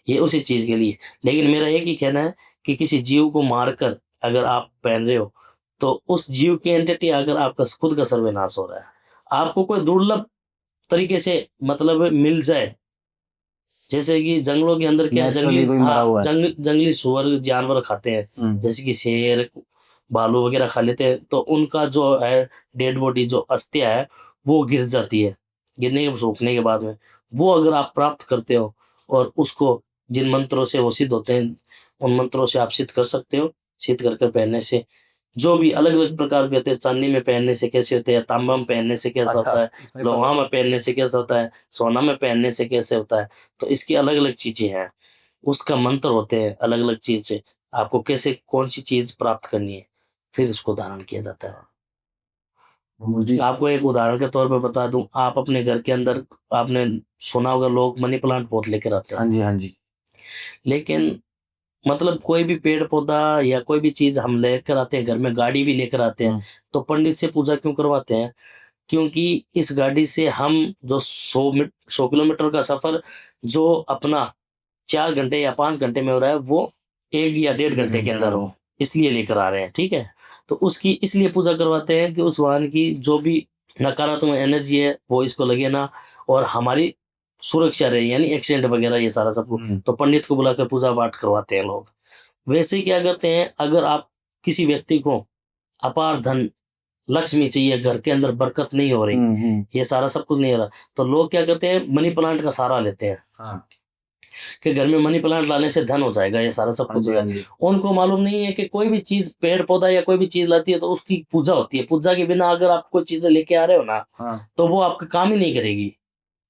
ये उसी चीज के लिए। लेकिन मेरा एक ही कहना है कि किसी जीव को मारकर अगर आप पहन रहे हो तो उस जीव की एंटिटी अगर आपका खुद का सर्वनाश हो रहा है, आपको कोई दुर्लभ तरीके से मतलब मिल जाए, जैसे कि जंगलों के अंदर क्या है, नेचुरली कोई मरा हुआ है। जंगली सुअर जानवर खाते हैं, जैसे कि शेर भालू वगैरह खा लेते हैं, तो उनका जो है डेड बॉडी जो अस्थियां है वो गिर जाती है, गिरने के सूखने के बाद में वो अगर आप प्राप्त करते हो और उसको जिन मंत्रों से वो सिद्ध होते हैं उन मंत्रों से आप सिद्ध कर सकते हो। सिद्ध कर पहनने से जो भी अलग अलग प्रकार के होते हैं, चांदी में पहनने से कैसे होते हैं, तांबा में पहनने से कैसा होता है, लोहा में पहनने से कैसा होता है, सोना में पहनने से कैसे होता है, तो इसकी अलग अलग चीजें हैं, उसका मंत्र होते हैं अलग अलग चीजें, आपको कैसे कौन सी चीज प्राप्त करनी है फिर उसको धारण किया जाता है। मुझे आपको एक उदाहरण के तौर पर बता दूं, आप अपने घर के अंदर आपने सुना होगा लोग मनी प्लांट बहुत लेकर आते हाँ हैं, जी, हाँ जी। लेकिन मतलब कोई भी पेड़ पौधा या कोई भी चीज हम लेकर आते हैं घर में, गाड़ी भी लेकर आते हैं, तो पंडित से पूजा क्यों करवाते हैं? क्योंकि इस गाड़ी से हम जो 100 किलोमीटर का सफर जो अपना 4 घंटे या 5 घंटे में हो रहा है वो 1 या 1.5 घंटे के अंदर हो, इसलिए लेकर आ रहे हैं, ठीक है। तो उसकी इसलिए पूजा करवाते हैं कि उस वाहन की जो भी नकारात्मक एनर्जी है वो इसको लगे ना और हमारी सुरक्षा रहे, यानी एक्सीडेंट वगैरह ये सारा सब कुछ। तो पंडित को बुलाकर पूजा पाठ करवाते हैं लोग। वैसे ही क्या करते हैं, अगर आप किसी व्यक्ति को अपार धन लक्ष्मी चाहिए, घर के अंदर बरकत नहीं हो रही, ये सारा सब कुछ नहीं हो रहा, तो लोग क्या करते हैं, मनी प्लांट का सहारा लेते हैं। हाँ। कि घर में मनी प्लांट लाने से धन हो जाएगा, ये सारा सब कुछ हो जाएगा। उनको मालूम नहीं है कि कोई भी चीज पेड़ पौधा या कोई भी चीज लाती है तो उसकी पूजा होती है, पूजा के बिना अगर आप कोई चीजें लेके आ रहे हो ना, तो वो आपका काम ही नहीं करेगी।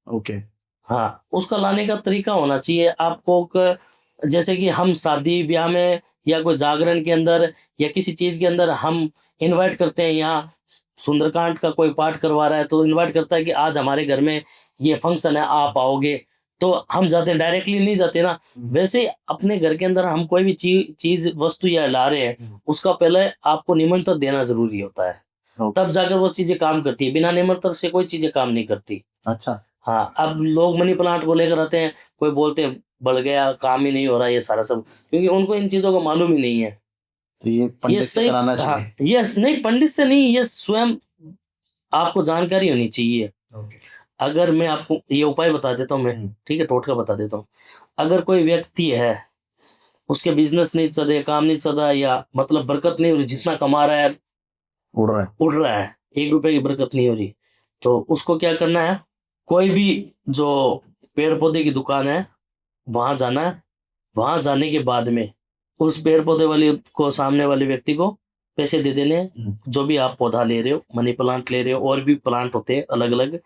ओके। हाँ, उसका लाने का तरीका होना चाहिए आपको। जैसे कि हम शादी ब्याह में या कोई जागरण के अंदर या किसी चीज के अंदर हम इनवाइट करते हैं, यहाँ सुंदरकांड का कोई पाठ करवा रहा है तो इनवाइट करता है कि आज हमारे घर में ये फंक्शन है, आप आओगे, तो हम जाते हैं, डायरेक्टली नहीं जाते ना। वैसे ही अपने घर के अंदर हम कोई भी चीज वस्तु या ला रहे हैं, उसका पहले आपको निमंत्रण देना जरूरी होता है, तब जाकर वो चीजें काम करती है, बिना निमंत्रण से कोई चीजें काम नहीं करती। अच्छा। हाँ, अब लोग मनी प्लांट को लेकर आते हैं, कोई बोलते हैं बढ़ गया, काम ही नहीं हो रहा, ये सारा सब, क्योंकि उनको इन चीजों का मालूम ही नहीं है। तो ये पंडित से सही, कराना हाँ, चाहिए। ये नहीं पंडित से नहीं, ये स्वयं आपको जानकारी होनी चाहिए। अगर मैं आपको ये उपाय बता देता हूँ मैं, ठीक है, टोटका बता देता हूँ। अगर कोई व्यक्ति है, उसके बिजनेस नहीं चल रहे, काम नहीं चल रहा, या मतलब बरकत नहीं हो रही, जितना कमा रहा है उड़ रहा है, 1 रुपए की बरकत नहीं हो रही, तो उसको क्या करना है, कोई भी जो पेड़ पौधे की दुकान है वहां जाना है, वहां जाने के बाद में उस पेड़ पौधे वाले को, सामने वाले व्यक्ति को पैसे दे देने हैं, जो भी आप पौधा ले रहे हो, मनी प्लांट ले रहे हो, और भी प्लांट होते हैं अलग अलग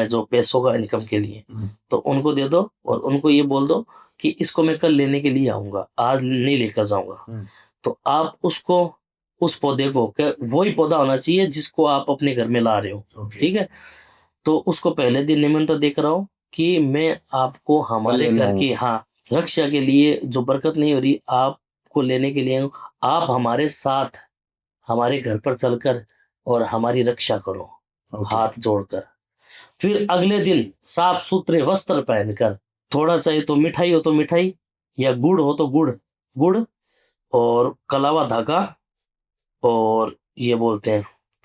जो पैसों का इनकम के लिए, तो उनको दे दो और उनको ये बोल दो कि इसको मैं कल लेने के लिए आऊंगा, आज नहीं लेकर जाऊंगा। तो आप उसको, उस पौधे को, वही पौधा होना चाहिए जिसको आप अपने घर में ला रहे हो, ठीक है, तो उसको पहले दिन निमंत्रण देकर आओ कि मैं आपको हमारे घर की, हाँ, रक्षा के लिए, जो बरकत नहीं हो रही आपको लेने के लिए आऊं, आप हमारे साथ हमारे घर पर चलकर और हमारी रक्षा करो, हाथ जोड़कर। फिर अगले दिन साफ सुथरे वस्त्र पहनकर, थोड़ा चाहिए तो मिठाई हो तो मिठाई, या गुड़ हो तो गुड़, गुड़ और कलावा धागा, और ये बोलते हैं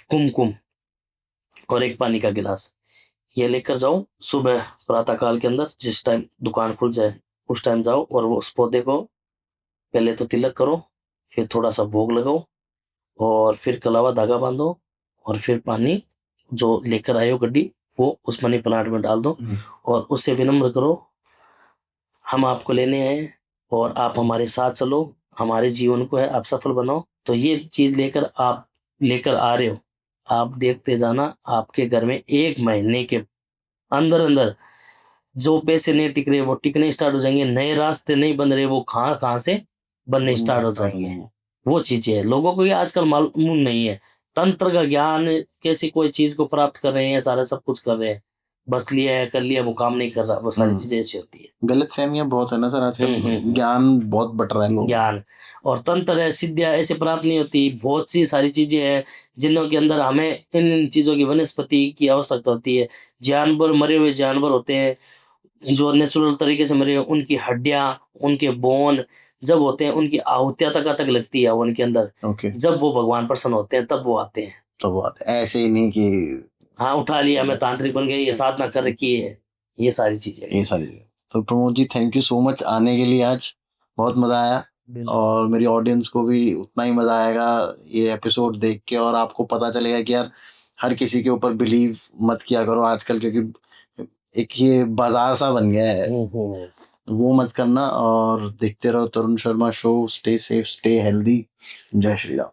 कुमकुम, और एक पानी का गिलास, ये लेकर जाओ। सुबह प्रातः काल के अंदर जिस टाइम दुकान खुल जाए उस टाइम जाओ और वो उस पौधे को पहले तो तिलक करो, फिर थोड़ा सा भोग लगाओ, और फिर कलावा धागा बांधो, और फिर पानी जो लेकर आए हो गड्डी वो उस मनी प्लांट में डाल दो, और उससे विनम्र करो, हम आपको लेने आए और आप हमारे साथ चलो, हमारे जीवन को है आप सफल बनाओ। तो ये चीज लेकर आप लेकर आ रहे हो, आप देखते जाना, आपके घर में 1 महीने के अंदर अंदर जो पैसे नहीं टिक रहे वो टिकने स्टार्ट हो जाएंगे, नए रास्ते नहीं बन रहे वो कहाँ कहाँ से बनने स्टार्ट हो जाएंगे। वो चीजें है, लोगों को ये आजकल मालूम नहीं है। तंत्र का ज्ञान कैसे कोई चीज को प्राप्त कर रहे हैं, सारा सब कुछ कर रहे हैं, बस लिया है कर लिया, वो काम नहीं कर रहा, वो सारी चीजें ऐसी होती है। गलत फहमियां बहुत है ना सर आजकल, हम्म। ज्ञान बहुत बट रहा है लोग। ज्ञान और तंत्र है, सिद्धियां ऐसे प्राप्त नहीं होती, बहुत सी सारी चीजें हैं जिनों के अंदर हमें इन चीजों की वनस्पति की आवश्यकता होती है। जानवर, मरे हुए जानवर होते हैं जो नेचुरल तरीके से मरे हुए, उनकी हड्डियां, उनके बोन जब होते हैं, उनकी आहुतियां तक लगती है उनके अंदर, ओके, जब वो भगवान प्रसन्न होते हैं तब वो आते हैं। तो बात ऐसे ही नहीं कि हाँ, उठा लिया मैं तांत्रिक बन गया, ये साधना कर रखी है, ये सारी चीजें। ये सारी। तो Pramod ji thank you so much आने के लिए, आज बहुत मजा आया, और मेरी ऑडियंस को भी उतना ही मजा आएगा ये एपिसोड देख के, और आपको पता चलेगा कि यार हर किसी के ऊपर बिलीव मत किया करो आजकल, क्योंकि एक ये बाजार सा बन गया है, वो मत करना। और देखते रहो Tarun Sharma show. Stay safe, stay healthy. जय श्री राम।